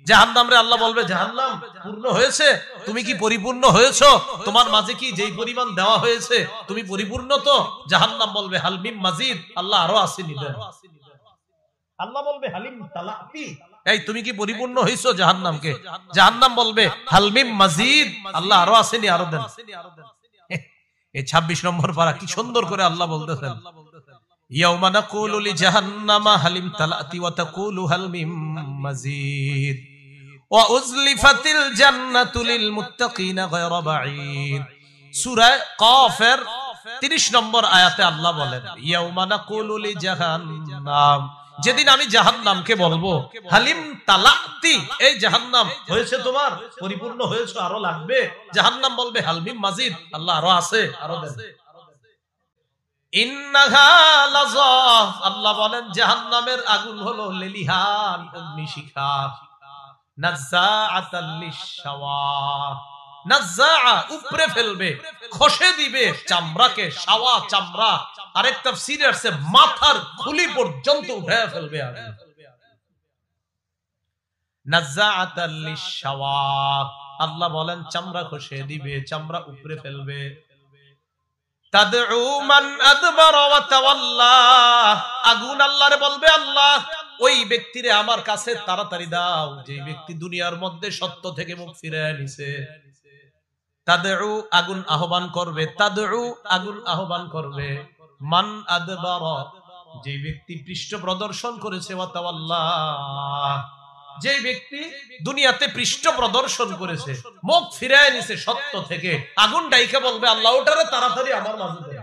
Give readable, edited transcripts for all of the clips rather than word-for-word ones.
জাহান্নাম রে আল্লাহ বলবে, জাহান্নাম পূর্ণ হয়েছে, তুমি কি পরিপূর্ণ হয়েছো? তোমার মাঝে কি যেই পরিমাণ দেওয়া হয়েছে তুমি পরিপূর্ণ তো? জাহান্নাম বলবে হাল মিন মাজিদ, আল্লাহ আরো আসেনি দেন। আল্লাহ বলবে হালিম তালাতি, এই তুমি কি পরিপূর্ণ হইছো জাহান্নামকে? জাহান্নাম বলবে হাল মিন মাজিদ, আল্লাহ আরো আসেনি, আরো দেন। এই 26 নম্বর পারা কি সুন্দর করে আল্লাহ বলতেছেন, ইয়াউমা নাকুলু লিজাহান্নামা হালিম তালাতি ওয়া তাকুলু হাল মিন মাজিদ ওয়া উজলিফাতিল জান্নাতু লিল মুত্তাকিনা গায়রা বাঈদ। সূরা কাফের 30 নম্বর আয়াতে আল্লাহ বলেন, ইয়াউমা নাকুলু লিজাহান্নাম, যেদিন আমি জাহান্নামকে বলবো হালিম তালাতি, এই জাহান্নাম হয়েছে তোমার, পরিপূর্ণ হয়েছে, আরো লাগবে? জাহান্নাম বলবে হাল মিন মাজিদ, আল্লাহ আরো আছে, আরো দেন। ইন্নাহা লাযা, আল্লাহ বলেন জাহান্নামের আগুন হলো লেলিহান অগ্নিশিখা, নাযাআতাল লিশশাওয়া, নাযাআ উপরে ফেলবে, খসে দিবে চামড়াকে, শাওয়া চামড়া, আরেক তাফসীরে আছে মাথার খুলি পর্যন্ত উঠায় ফেলবে আগুন। নাযাআতাল লিশশাওয়া, আল্লাহ বলেন চামড়া খসে দিবে, চামড়া উপরে ফেলবে। তাদউ মান আদবারা ওয়া তাওয়াল্লা, আগুন আল্লাহরে বলবে, আল্লাহ ওই ব্যক্তিরে আমার কাছে তাড়াতাড়ি দাও যে ব্যক্তি দুনিয়ার মধ্যে সত্য থেকে মুখ ফিরিয়ে নিছে। তাদউ, আগুন আহ্বান করবে, তাদউ, আগুন আহ্বান করবে, মান আদবারা, যে ব্যক্তি পৃষ্ঠ প্রদর্শন করেছে, ওয়া তাওয়াল্লা, যে ব্যক্তি দুনিয়াতে পৃষ্ঠ প্রদর্শন করেছে, মুখ ফিরিয়ে নিছে সত্য থেকে, আগুন ডাইকে বলবে, আল্লাহ ওটারে তাড়াতাড়ি আমার মাঝে দে।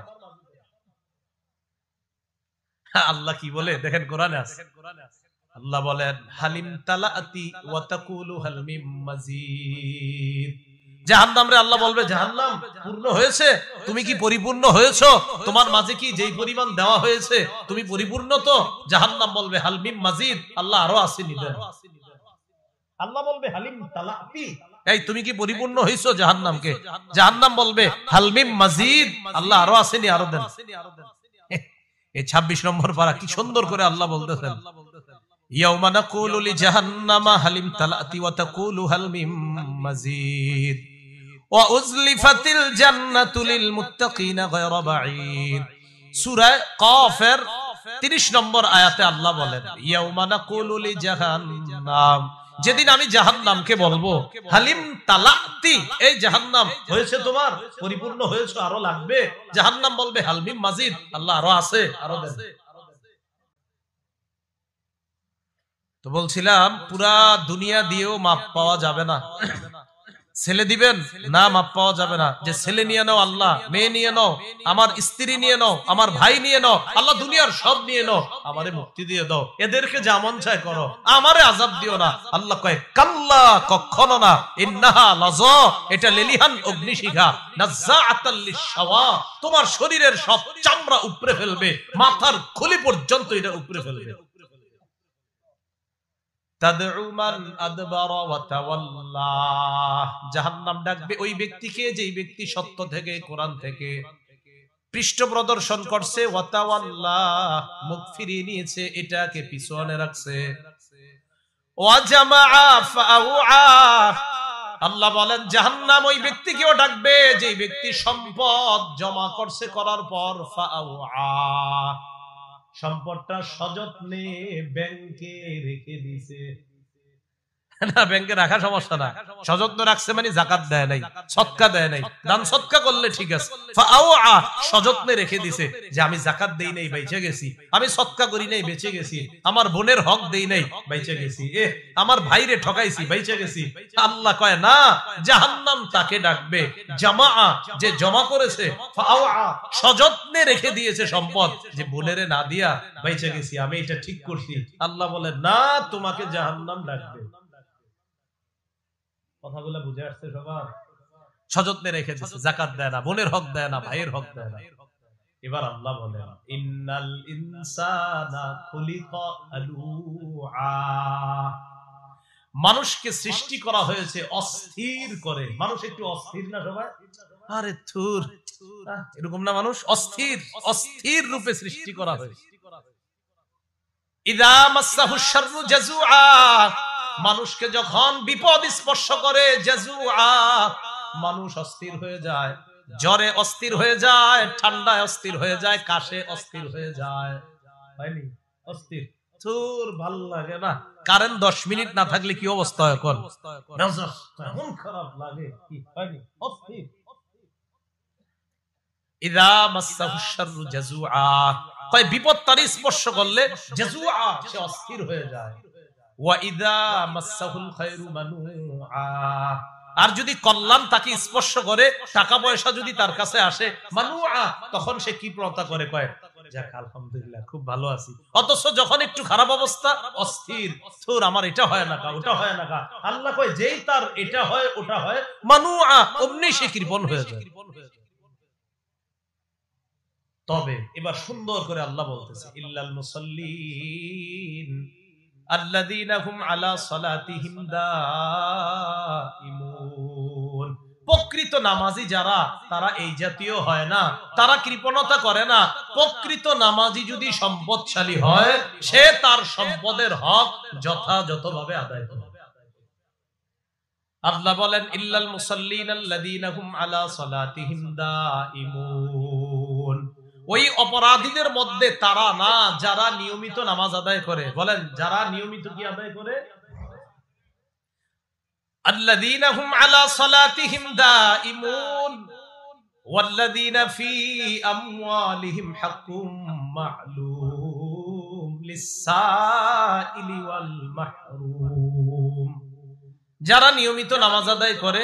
আল্লাহ কি বলে দেখেন কোরআনে আছে, আল্লাহ বলেন হালিম তালাতি ওয়া তাকুলু হাল মিন মাজিদ। জাহান্নাম রে আল্লাহ বলবে, জাহান্নাম পূর্ণ হয়েছে, তুমি কি পরিপূর্ণ হয়েছো? তোমার মাঝে কি যেই পরিমাণ দেওয়া হয়েছে তুমি পরিপূর্ণ তো? জাহান্নাম বলবে হাল মিন মাজিদ, আল্লাহ আরো আসেনি দেন। আল্লাহ বলবে হালিম তালাতি, এই তুমি কি পরিপূর্ণ হইছো জাহান্নামকে? জাহান্নাম বলবে হাল মিন মাজিদ, আল্লাহ আরো আসেনি, আরো দেন। এই 26 নম্বর পারা কি সুন্দর করে আল্লাহ বলতেছেন, ইয়াউমা নাকুলু লিজাহান্নামা হালিম তালাতি ওয়া তাকুলু হাল মিন মাজিদ ওয়া উজলিফাতিল জান্নাতু লিল মুত্তাকিনা গায়রা বাঈদ। সূরা কাফের 30 নম্বর আয়াতে আল্লাহ বলেন, ইয়াউমা নাকুলু লিজাহান্নাম, যেদিন আমি জাহান্নামকে বলবো হালিম তালাতি, এই জাহান্নাম হয়েছে তোমার, পরিপূর্ণ হয়েছে, আরো লাগবে? জাহান্নাম বলবে হাল মিন মাজিদ, আল্লাহ আরো আছে, আরো দেন। তো বলছিলাম পুরা দুনিয়া দিয়েও মাপ পাওয়া যাবে না। ছেলে দিবেন না, মাপ পাওয়া যাবে না। যে ছেলে নিয়ে নাও আল্লাহ, মেয়ে নিয়ে নাও, আমার স্ত্রী নিয়ে নাও, আমার ভাই নিয়ে নাও, আল্লাহ দুনিয়ার সব নিয়ে নাও, আমারে মুক্তি দিয়ে দাও, এদেরকে যা মন চায় করো, আমারে আযাব দিও না। আল্লাহ কয় কাল্লা, কখনো না, ইন্নাহা লাযা, এটা লেলিহান অগ্নিশিখা, নাযাআতাল লিশশাওয়া, তোমার শরীরের সব চামড়া উপরে ফেলবে, মাথার খুলি পর্যন্ত এটা উপরে ফেলবে। তাদউ মান আদবারা ওয়া তাওয়াল্লা, জাহান্নাম ডাকবে ওই ব্যক্তিকে যেই ব্যক্তি সত্য থেকে, কোরআন থেকে পৃষ্ঠ প্রদর্শন করছে, ওয়া তাওয়াল্লা, মুখ ফিরিয়ে নিয়েছে, এটাকে পিছনে রাখছে। ওয়া জামাআ ফাআউআ, আল্লাহ বলেন জাহান্নাম ওই ব্যক্তিকেও ডাকবে যেই ব্যক্তি সম্পদ জমা করছে, করার পর ফাআউআ, সম্পদটা সযত্নে ব্যাংকে রেখে দিয়েছে। না, ব্যাংকে রাখা সমস্যা না, সযত্ন রাখছে মানে যাকাত দেয় নাই, সদকা দেয় নাই, দান সদকা করলে ঠিক আছে। ফাআউআ, সযত্নে রেখে দিয়েছে যে আমি যাকাত দেই নাই, বেঁচে গেছি, আমি সদকা করি নাই, বেঁচে গেছি, আমার বোনের হক দেই নাই, বেঁচে গেছি, আমার ভাইরে ঠকাইছি, বেঁচে গেছি। আল্লাহ কয় না, জাহান্নাম তাকে ডাকবে জামাআ, যে জমা করেছে, ফাআউআ, সযত্নে রেখে দিয়েছে সম্পদ, যে বোনেরে না দিয়া বেঁচে গেছি, আমি এটা ঠিক করছি। আল্লাহ বলে না, তোমাকে জাহান্নাম ডাকবে। কথাগুলো বুঝে আসছে সবার? সযত্নে রেখে দিয়েছে, যাকাত দেয় না, বোনের হক দেয় না, ভাইয়ের হক দেয় না। এবার আল্লাহ বলেন ইন্নাল ইনসানা খুলিকা হালুআ, মানুষকে সৃষ্টি করা হয়েছে অস্থির করে। মানুষ একটু অস্থির না সবাই? আরে থুর, এরকম না, মানুষ অস্থির, অস্থির রূপে সৃষ্টি করা হয়েছে। ইযা মাসসাহু শাররু জাযুআ, মানুষকে যখন বিপদ স্পর্শ করে জাজুআ, মানুষ অস্থির হয়ে যায়, জ্বরে অস্থির হয়ে যায়, ঠান্ডায় অস্থির হয়ে যায়, কাশে অস্থির হয়ে যায়। হয়নি? অস্থির তোর ভাল লাগে না, কারেন্ট 10 মিনিট না থাকলে কি অবস্থা হয়? এখন এমন খারাপ লাগে কি হয়নি? অস্থির। ইযা মাসসাহু শাররু জাজুআ, কয় বিপদ তার স্পর্শ করলে জাজুআ, সে অস্থির হয়ে যায়। ওয়া ইযা মাসসাহুল খায়রু মানুআ, আর যদি কল্যাণ তাকে স্পর্শ করে, টাকা পয়সা যদি তার কাছে আসে, মানুআ, তখন সে কি প্রথা করে? কয় যাক আলহামদুলিল্লাহ খুব ভালো আছি। অথচ যখন একটু খারাপ অবস্থা, অস্থির, তোর আমার এটা হয় না, ওটা হয় না। আল্লাহ কয় যেই তার এটা হয় ওটা হয়, মানুআ, অমনি সে কৃপণ হয়ে যায়। তবে এবার সুন্দর করে আল্লাহ বলতেছে, ইল্লাল মুসাল্লিন আল্লাযীনা হুম আলা সালাতিহিম দাঈমুন, প্রকৃত নামাজি যারা, তারা এই জাতীয় হয় না, তারা কৃপণতা করে না। প্রকৃত নামাজি যদি সম্পদশালী হয়, সে তার সম্পদের হক যথাযথভাবে আদায় করে। আল্লাহ বলেন ইল্লাল মুসাল্লিন আল্লাযীনা হুম আলা সালাতিহিম দাঈমুন, ওই অপরাধীদের মধ্যে তারা না যারা নিয়মিত নামাজ আদায় করে। বলেন যারা নিয়মিত কি আদায় করে? আল্লাযীনা হুম আলা সালাতিহিম দাঈমুন ওয়াল্লাযীনা ফী আমওয়ালিহিম হাক্কুম মা'লুম লিস-সাইলি ওয়াল মাহরুম, যারা নিয়মিত নামাজ আদায় করে,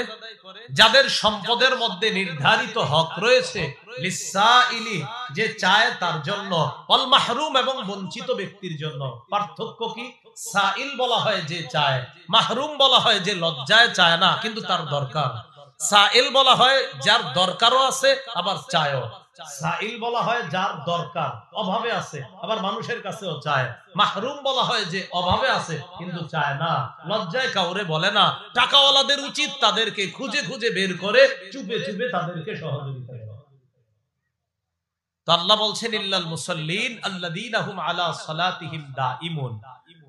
যাদের সম্পদের মধ্যে নির্ধারিত হক রয়েছে, লিস-সাইলি, যে চায় তার জন্য, ওয়াল মাহরুম, এবং বঞ্চিত ব্যক্তির জন্য। পার্থক্য কি? সাইল বলা হয় যে চায়, মাহরুম বলা হয় যে লজ্জায় চায় না কিন্তু তার দরকার। সাইল বলা হয় যার দরকারও আছে আবার চায়ও। সাইল বলা হয় যার দরকার, অভাবে আছে, আবার মানুষের কাছেও চায়। মাহরুম বলা হয় যে অভাবে আছে কিন্তু চায় না, লজ্জায় কাউরে বলে না। টাকাওয়ালাদের উচিত তাদেরকে খুঁজে খুঁজে বের করে চুপে চুপে তাদেরকে সহযোগিতা করা। তো আল্লাহ বলছেন ইল্লাল মুসাল্লিন আল্লাযীনা হুম আলা সালাতিহিম দাঈমুন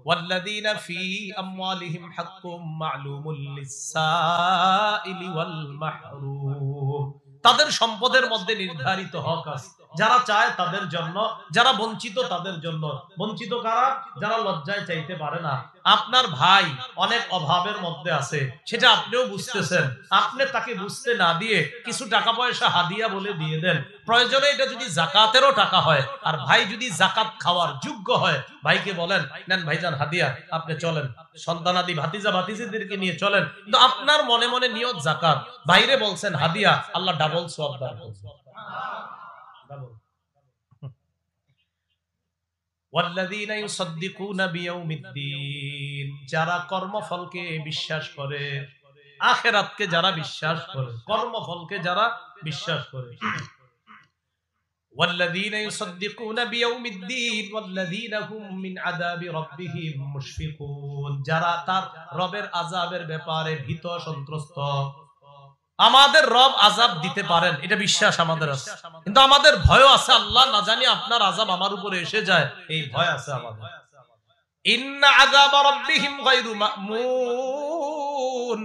ওয়াল্লাযীনা ফী আমওয়ালিহিম হাক্কুম মা'লুমুল লিস-সাইলি ওয়াল মাহরুম, তাদের সম্পদের মধ্যে নির্ধারিত হক আছে, যারা চায় তাদের জন্য, যারা বঞ্চিত তাদের জন্য। বঞ্চিত কারা? যারা লজ্জায় চাইতে পারে না। আপনার ভাই অনেক অভাবের মধ্যে আছে, সেটা আপনিও বুঝতেছেন, আপনি তাকে বুঝতে না দিয়ে কিছু টাকা পয়সা হাদিয়া বলে দিয়ে দেন। প্রয়োজনে এটা যদি যাকাতেরও টাকা হয়, আর ভাই যদি যাকাত খাওয়ার যোগ্য হয়, ভাইকে বলেন নেন ভাইজান হাদিয়া, আপনি চলেন, সন্তানাদি ভাতিজা ভাতিজিদেরকে নিয়ে চলেন, কিন্তু আপনার মনে মনে নিয়ত যাকাত, বাইরে বলছেন হাদিয়া, আল্লাহ ডাবল সওয়াব দান করবেন। ডাবল। ওয়াল্লাযীনা ইউসাদ্দিকুনা বিয়াউমিদ্দিন, যারা কর্মফলকে বিশ্বাস করে, আখিরাতকে যারা বিশ্বাস করে, কর্মফলকে যারা বিশ্বাস করে। ওয়াল্লাযীনা ইউসাদ্দিকুনা বিয়াউমিদ্দিন ওয়াল্লাযীনা হুম মিন আযাবি রাব্বিহিম মুশফিকুন, যারা তার রবের আযাবের ব্যাপারে ভীত সন্ত্রস্ত। আমাদের রব আযাব দিতে পারেন, এটা বিশ্বাস আমাদের আছে, কিন্তু আমাদের ভয় আছে, আল্লাহ না জানি আপনার আযাব আমার উপরে এসে যায়, এই ভয় আছে আমাদের। ইন্না আযাবা রাব্বিহিম গায়রু মা'মুন,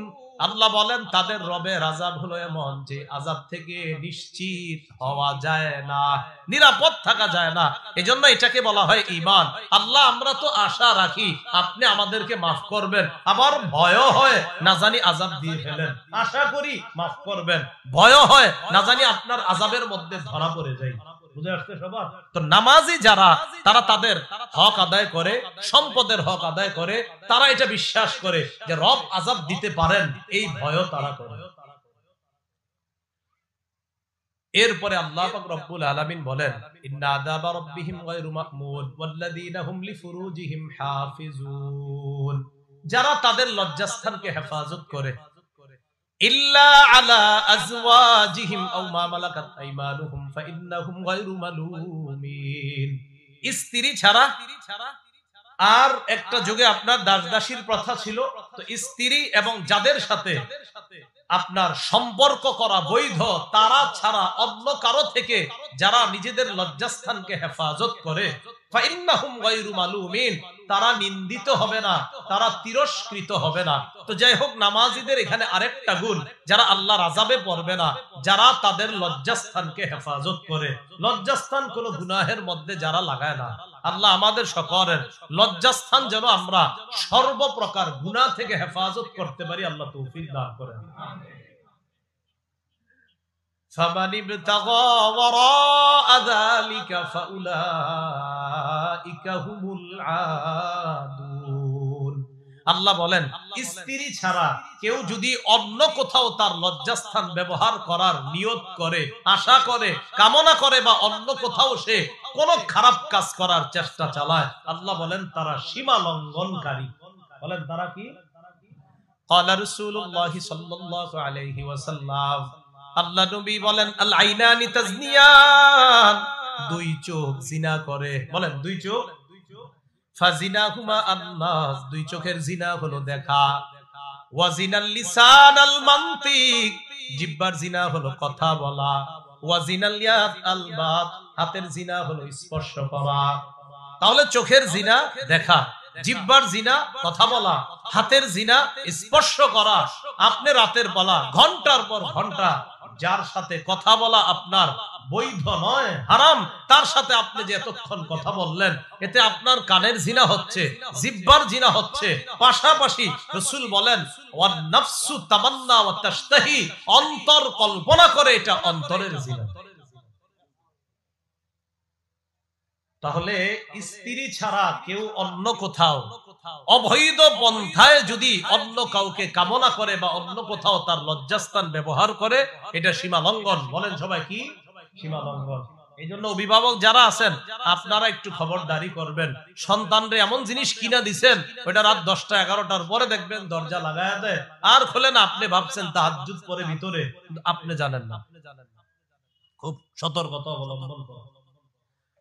আল্লাহ বলেন তাদের রবের আযাব হলো এমন যে আযাব থেকে নিশ্চিত হওয়া যায় না, নিরাপদ থাকা যায় না। এজন্য এটাকে বলা হয় ঈমান। আল্লাহ আমরা তো আশা রাখি আপনি আমাদেরকে মাফ করবেন, আবার ভয় হয় না জানি আযাব দিয়ে ফেলেন। আশা করি মাফ করবেন, ভয় হয় না জানি আপনার আযাবের মধ্যে ধরা পড়ে যাই। বুঝে আসছে সবার? তো নামাজি যারা, তারা তাদের হক আদায় করে, সম্পদের হক আদায় করে, তারা এটা বিশ্বাস করে যে রব আযাব দিতে পারেন, এই ভয়ও তারা করে। এরপরে আল্লাহ পাক রব্বুল আলামিন বলেন ইন্না আযাবা রাব্বিহিম গায়রু মা'মুন ওয়াল্লাযীনা হুম লিফুরুজিহিম হাফিজুন, যারা তাদের লজ্জাস্থানকে হেফাজত করে, ইল্লা আলা আজওয়াজিহিম আও মা মালাকাত আইমানুহুম ফাইন্নাহুম গায়রু মালুমিন, স্ত্রী ছাড়া। আর একটা যুগে আপনার দাসদাসীর প্রথা ছিল, তো স্ত্রী এবং যাদের সাথে আপনার সম্পর্ক করা বৈধ, তারা ছাড়া অন্য কারো থেকে যারা নিজেদের লজ্জাস্থানকে হেফাজত করে, ফাইন্নাহুম গায়রু মালুমিন, তারা নিন্দিত হবে না, তারা তিরস্কৃত হবে না। তো যাই হোক, নামাজীদের এখানে আরেকটা গুণ, যারা আল্লাহর আযাবে পড়বে না, যারা তাদের লজ্জাস্থানকে হেফাজত করে। লজ্জাস্থান কোন গুনাহের মধ্যে যারা লাগায় না। আল্লাহ আমাদের সকলের লজ্জাস্থান যেন আমরা সর্বপ্রকার গুনাহ থেকে হেফাজত করতে পারি, আল্লাহ তৌফিক দান করেন। فمن ابتغى وراء ذلك فأولئك هم العادون। আল্লাহ বলেন, স্ত্রী ছাড়া কেউ যদি অন্য কোথাও তার লজ্জাস্থান ব্যবহার করার নিয়ত করে, আশা করে, কামনা করে, বা অন্য কোথাও সে কোন খারাপ কাজ করার চেষ্টা চালায়, আল্লাহ বলেন তারা সীমা লঙ্ঘনকারী। বলেন তারা কি? قال رسول الله صلى الله عليه وسلم, আল্লাহ নবী বলেন, আল আইনানি তাজনিয়ান, দুই চোখ জিনা করে। বলেন দুই চোখ, ফাজিনাহুমা আন্নাস, দুই চোখের জিনা হলো দেখা। ওয়া জিনাল লিসান আল মানতিক, জিহ্বার জিনা হলো কথা বলা। ওয়া জিনাল ইয়াদ আল বাত, হাতের জিনা হলো স্পর্শ করা। তাহলে চোখের জিনা দেখা, জিহ্বার জিনা কথা বলা, হাতের জিনা স্পর্শ করা। আপনি রাতের বেলা ঘন্টার পর ঘন্টা যার সাথে কথা বলা আপনার বৈধ নয়, হারাম, তার সাথে আপনি যে এতক্ষণ কথা বললেন, এতে আপনার কানের জিনা হচ্ছে, জিহ্বার জিনা হচ্ছে। পাশাপাশি রাসূল বলেন, ওয়ান নাফসু তামান্না ওয়া তাশতাহি, অন্তর কল্পনা করে, এটা অন্তরের জিনা। তাহলে স্ত্রী ছাড়া কেউ অন্য কোথাও অবৈধ পন্থায় যদি অন্য কাউকে কামনা করে বা অন্য কোথাও তার লজ্জাস্থান ব্যবহার করে, এটা সীমা লঙ্ঘন। বলেন সবাই কি? সীমা লঙ্ঘন। এই জন্য অভিভাবক যারা আছেন, আপনারা একটু খবরদারি করবেন। সন্তানরে এমন জিনিস কিনা দিচ্ছেন, ওইটা রাত 10টা 11টার পরে দেখবেন দরজা লাগায়া দেয়, আর খোলে না। আপনি ভাবছেন তাহাজ্জুদ পরে ভিতরে, আপনি জানেন না। খুব সতর্কতা অবলম্বন করুন।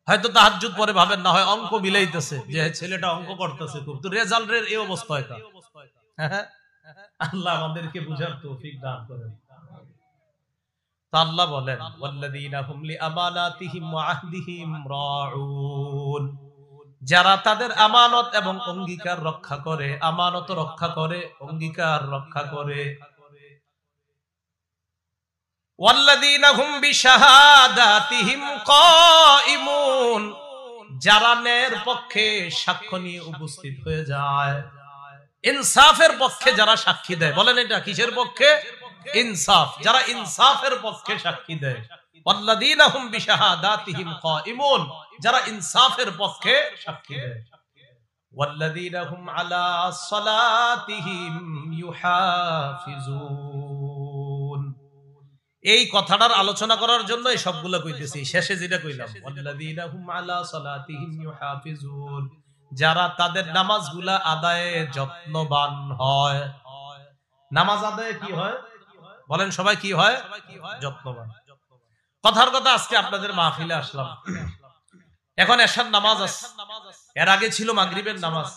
হয়তো তাহাজ্জুদ পরে ভাবেন না হয় অঙ্ক মিলাইতেছে, যে ছেলেটা অঙ্ক করতেছে খুব, তো রেজাল্টের এই অবস্থা হয়। আল্লাহ আমাদেরকে বুঝার তৌফিক দান করেন। তা আল্লাহ বলেন, ওয়াল্লাযীনা হুম লিআমানাতিহিম ওয়া আহদিহিম রাউন, যারা তাদের আমানত এবং অঙ্গীকার রক্ষা করে, আমানত রক্ষা করে, অঙ্গীকার রক্ষা করে। ওয়াল্লাযীনা হুম বিশাহাদাতিহিম কায়িমুন, যারা ন্যায়ের পক্ষে সাক্ষ্য নিয়ে উপস্থিত হয়ে যায়, ইনসাফের পক্ষে যারা সাক্ষী দেয়। বলেন এটা কিসের পক্ষে? ইনসাফ। যারা ইনসাফের পক্ষে সাক্ষী দেয়। ওয়াল্লাযীনা হুম বিশাহাদাতিহিম কায়িমুন, যারা ইনসাফের পক্ষে সাক্ষী দেয়। ওয়াল্লাযীনা হুম আলা সালাতিহিম ইউহাফিজুন। এই কথাটার আলোচনা করার জন্য এই সবগুলো কইতেছি। শেষে যেটা কইলাম, ওয়াল্লাযীনা হুম আলা সালাতিহিম ইউহাফিজুন, যারা তাদের নামাজগুলা আদায়ে যত্নবান হয়। নামাজ আদায়ে কি হয়? বলেন সবাই কি হয়? যত্নবান। কথার কথা, আজকে আপনাদের মাহফিলে আসলাম, এখন এশার নামাজ আছে, এর আগে ছিল মাগরিবের নামাজ।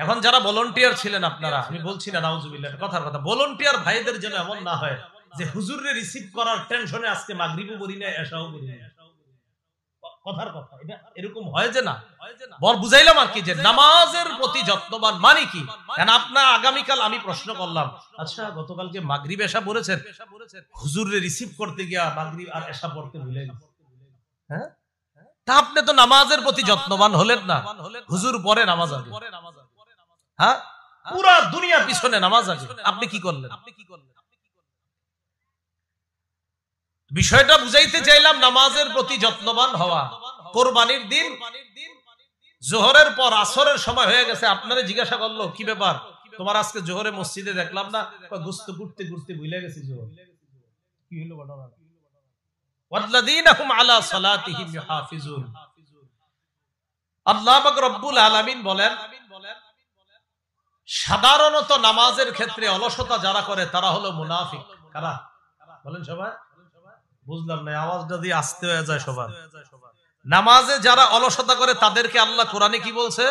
এখন যারা ভলান্টিয়ার ছিলেন আপনারা, আমি বলছি না নাউজুবিল্লাহ, কথার কথা, ভলান্টিয়ার ভাইদের জন্য এমন না হয় যে হুজুররে রিসিভ করার টেনশনে আজকে মাগরিবও পড়ি না, এশাও পড়ি না। কথার কথা, এটা এরকম হয় যে না। বল বুঝাইলাম আর কি, যে নামাজের প্রতি যত্নবান মানে কি। কারণ আপনার আগামীকাল আমি প্রশ্ন করলাম, আচ্ছা গতকালকে মাগরিব এশা পড়েছেন, হুজুররে রিসিভ করতে গিয়া মাগরিব আর এশা পড়তে ভুলে গেছেন। হ্যাঁ, তা আপনি তো নামাজের প্রতি যত্নবান হলেন না। হুজুর পরে নামাজ আগে, হ্যাঁ, পুরা দুনিয়া পিছনে নামাজ আগে, আপনি কি করলেন? বিষয়টা বুঝাইতে চাইলাম, নামাজের প্রতি যত্নবান হওয়া। কোরবানির দিন জোহরের পর আসরের সময় হয়ে গেছে, আপনারে জিজ্ঞাসা করলো কি ব্যাপার তোমার, আজকে জোহরে মসজিদে দেখলাম না, গোস্ত ঘুরতে ঘুরতে ভুলে গেছি। জোহর কি হলো ঘটনা? ওয়াল্লাযীনা হুম আলা সালাতিহিম ইউহাফিজুন। আল্লাহ পাক রব্বুল আলামিন বলেন, সাধারণত নামাজের ক্ষেত্রে অলসতা যারা করে তারা হলো মুনাফিক। কারা? বলেন সবাই। বুঝলাম না, আওয়াজটা দিয়ে আস্তে হয়ে যায় সবার। নামাজে যারা অলসতা করে তাদেরকে আল্লাহ কোরআনে কি বলছে?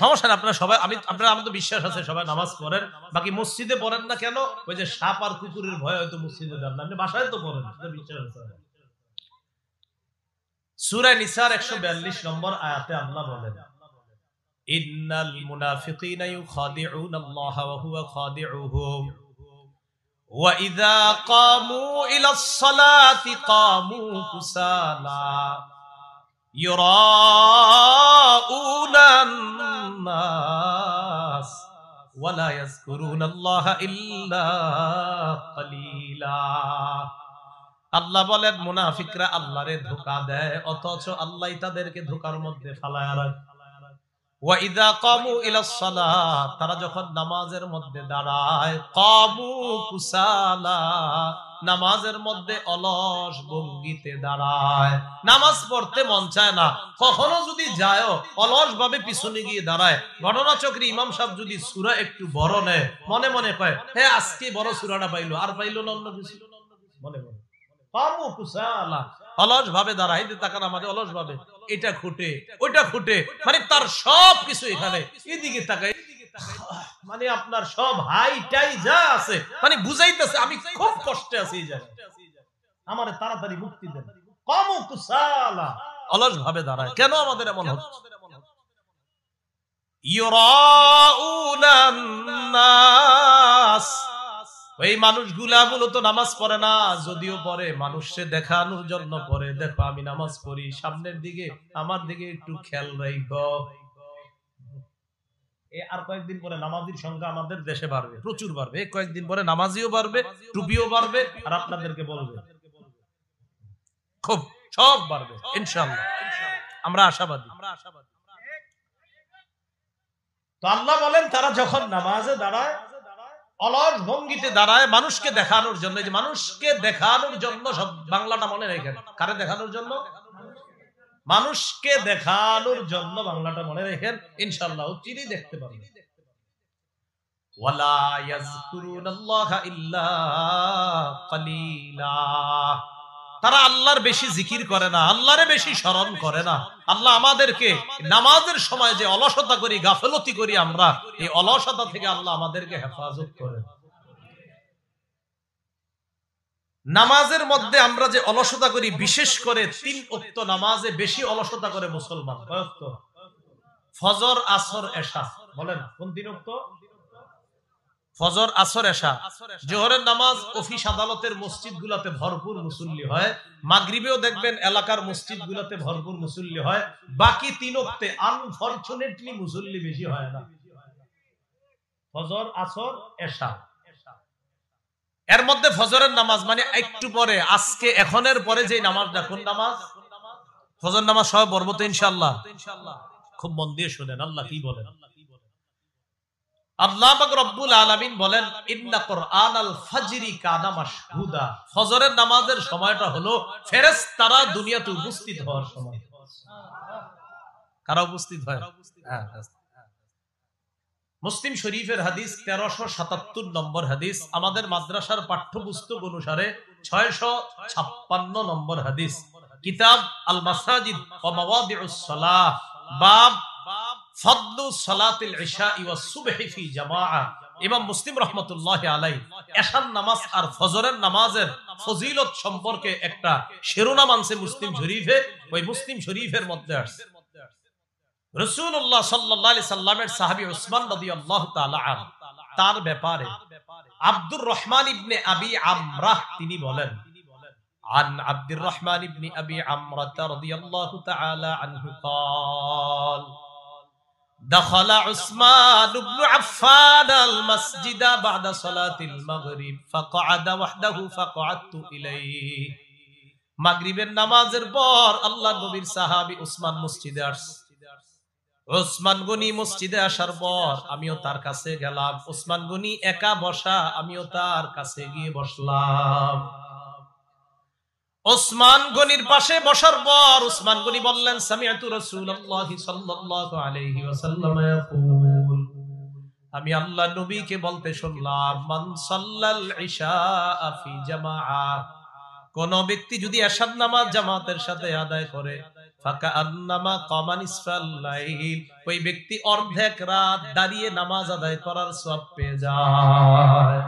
সমস্যা না, আপনারা সবাই, আপনারা, আমার তো বিশ্বাস আছে সবাই নামাজ পড়েন, বাকি মসজিদে পড়েন না কেন? ওই যে সাপ আর কুকুরের ভয় হয়তো মসজিদে যান না, আপনি বাসায় তো পড়েন, বিশ্বাস আছে। সূরা নিসার 142 নম্বর আয়াতে আল্লাহ বলেন, ইন্নাল মুনাফিকিনা ইউখাদিউনাল্লাহা ওয়া হুয়া খাদিউহুম ওয়া ইযা কামু ইলাস সালাতি কামু কুসালা ইউরাউনান নাস ওয়া লা ইয়াযকুরুনাল্লাহা ইল্লা কালিলা। আল্লাহ বলেন মুনাফিকরা আল্লাহরে ধোঁকা দেয়, অথচ আল্লাহ তাদেরকে ধোঁকার মধ্যে ফালায়া রাখে। ওয়া ইযা কামু ইলাস সালাত, তারা যখন নামাজের মধ্যে দাঁড়ায়, কামু কুসালা, নামাজের মধ্যে অলস ভঙ্গিতে দাঁড়ায়। নামাজ পড়তে মন চায় না, কখনো যদি যায় অলস ভাবে পিছনে গিয়ে দাঁড়ায়। ঘটনাচক্রে ইমাম সাহেব যদি সূরা একটু বড় নেয়, মনে মনে কয় হে আজকে বড় সূরাটা পাইলো, আর পাইলো না অন্য কিছু, মনে মনে কামু কুসালা, অলস ভাবে দাঁড়ায়। তাকান আমাদের অলস ভাবে এটা খুঁটে ওইটা খুঁটে, মানে তার সব কিছু এখানে, এদিকে তাকায়, মানে আপনার সব হাইটাই যা আছে, মানে বুঝাইতেছে আমি খুব কষ্টে আছি, এই জায়গায় আমারে তাড়াতাড়ি মুক্তি দেন। কামু কুসালা, অলস ভাবে দাঁড়ায়। কেন আমাদের এমন হচ্ছে? ইউরাউনান নাস, ওই মানুষগুলা মূলত নামাজ পড়ে না, যদিও পড়ে মানুষকে দেখানোর জন্য পড়ে। দেখো আমি নামাজ পড়ি, সামনের দিকে আমার দিকে একটু খেয়াল রাখো। আর কয়েকদিন পরে নামাজির সংখ্যা আমাদের দেশে বাড়বে, প্রচুর বাড়বে। কয়েকদিন পরে নামাজিও বাড়বে, টুপিও বাড়বে, আর আপনাদেরকে বলবে খুব সব বাড়বে ইনশাআল্লাহ। আমরা আশাবাদী। তো আল্লাহ বলেন তারা যখন নামাজে দাঁড়ায়, অলস ভঙ্গিতে দাঁড়ায়, মানুষকে দেখানোর জন্য। যে মানুষকে দেখানোর জন্য, সব বাংলাটা মনে রাখেন, কারে দেখানোর জন্য? মানুষকে দেখানোর জন্য বাংলাটা মনে রাখেন, ইনশাআল্লাহ চিনি দেখতে পাবেন। ওয়ালা ইয়াযকুরুনাল্লাহা ইল্লা কালিলা, তারা আল্লাহর বেশি জিকির করে না, আল্লাহরে বেশি স্মরণ করে না। আল্লাহ আমাদেরকে নামাজের সময় যে অলসতা করি, গাফলতি করি আমরা, এই অলসতা থেকে আল্লাহ আমাদেরকে হেফাজত করে। নামাজের মধ্যে আমরা যে অলসতা করি, বিশেষ করে 3 ওয়াক্ত নামাজে বেশি অলসতা করে মুসলমান। কয় ওয়াক্ত? ফজর, আসর, এশা। বলেন কোন 3 ওয়াক্ত? ফজর, আসর, এশা। জোহরের নামাজ অফিস আদালতের মসজিদগুলোতে ভরপুর মুসল্লি হয়, মাগরিবেও দেখবেন এলাকার মসজিদগুলোতে ভরপুর মুসল্লি হয়। বাকি 3 ওয়াক্তে আনফরচুনেটলি মুসল্লি বেশি হয় না। ফজর, আসর, এশা। এর মধ্যে ফজরের নামাজ মানে একটু পরে, আজকে এখনের পরে যে নামাজটা, কোন নামাজ? ফজর নামাজ সহ পড়ব তো ইনশাআল্লাহ। খুব মন দিয়ে শুনেন আল্লাহ কি বলেন। আল্লাহ পাক রব্বুল আলামিন বলেন, ইন্না কুরআনাল ফাজরি কানা মাশহুদা, ফজরের নামাজের সময়টা হলো ফেরেশতারা দুনিয়াতে উপস্থিত হওয়ার সময়। কারা উপস্থিত হয়? মুসলিম শরীফের হাদিস 1377 নম্বর হাদিস, আমাদের মাদ্রাসার পাঠ্যপুস্তক অনুসারে 656 নম্বর হাদিস। কিতাব আল মাসাজিদ ওয়া মাওয়াদিউস সালাহ, বাব ফাদলু সালাতিল ইশা ওয়াস সুবহি ফি জামাআহ। ইমাম মুসলিম রাহমাতুল্লাহি আলাইহি এশার নামাজ আর ফজরের নামাজের ফজিলত সম্পর্কে একটা শিরোনাম আনছে মুসলিম শরীফে। ওই মুসলিম শরীফের মধ্যে আছে রাসূলুল্লাহ সাল্লাল্লাহু আলাইহি সাল্লামের সাহাবী উসমান রাদিয়াল্লাহু তাআলা আনহু, তার ব্যাপারে আব্দুর রহমান ইবনে আবি আমরাহ তিনি বলেন, আন আব্দুর রহমান ইবনে আবি আমরাহ রাদিয়াল্লাহু তাআলা আনহু قال دخل عثمان بن عفان المسجد بعد صلاة المغرب فقعد وحده فقعدت إليه। মাগরিবের নামাজের পর আল্লাহর নবীর সাহাবী উসমান মসজিদে আসছে। উসমান গনি মসজিদে আসার পর আমিও তার কাছে গেলাম। উসমান গনি একা বসা, আমিও তার কাছে গিয়ে বসলাম। উসমান গনির পাশে বসার পর উসমান গনি বললেন, সামিআতু রাসূলুল্লাহি সাল্লাল্লাহু আলাইহি ওয়াসাল্লাম ইয়াকুল, আমি আল্লাহর নবীকে বলতে শুনলাম, মান সাল্লাল ইশা ফি জামাআহ, কোন ব্যক্তি যদি এশার নামাজ জামাতের সাথে আদায় করে, ফাকান্নামা কামা নিসফাল লাইল, ওই ব্যক্তি অর্ধেক রাত দাঁড়িয়ে নামাজ আদায় করার সওয়াব পেয়ে যায়।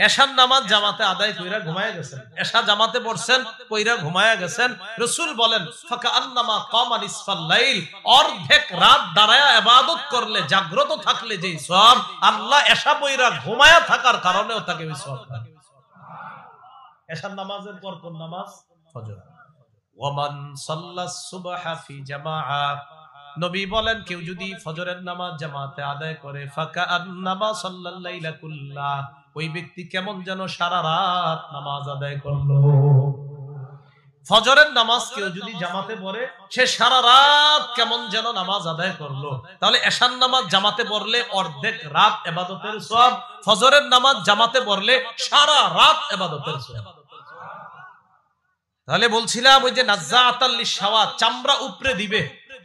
এশার নামাজ জামাতে আদায় কইরা ঘুমায়া গেছেন, এশা জামাতে পড়ছেন, কইরা ঘুমায়া গেছেন। রাসূল বলেন ফাকান্নামা কামা নিসফাল লাইল, অর্ধেক রাত দাঁড়ায়া ইবাদত করলে, জাগ্রত থাকলে যেই সওয়াব, আল্লাহ এশা পড়া ঘুমায়া থাকার কারণেও তাকে ওই সওয়াব দেন। এশার নামাজের পর কোন নামাজ? ফজর। ওয়ামান সাল্লাস সুবহা ফি জামাআ, নবী বলেন কেউ যদি ফজরের নামাজ জামাতে আদায় করে, ফাকান্নামা সাল্লাল লাইলা কুল্লাহ, ওই ব্যক্তি কেমন যেন সারা রাত নামাজ আদায় করলো। ফজরের নামাজ কেউ যদি জামাতে পড়ে, সে সারা রাত কেমন যেন নামাজ আদায় করলো। তাহলে এশার নামাজ জামাতে পড়লে অর্ধেক রাত ইবাদতের সওয়াব, ফজরের নামাজ জামাতে পড়লে সারা রাত ইবাদতের সওয়াব। তাহলে বলছিলাম ওই যে নাজ্জাআতাল লিশাওয়া, চামড়া উপরে দিবে,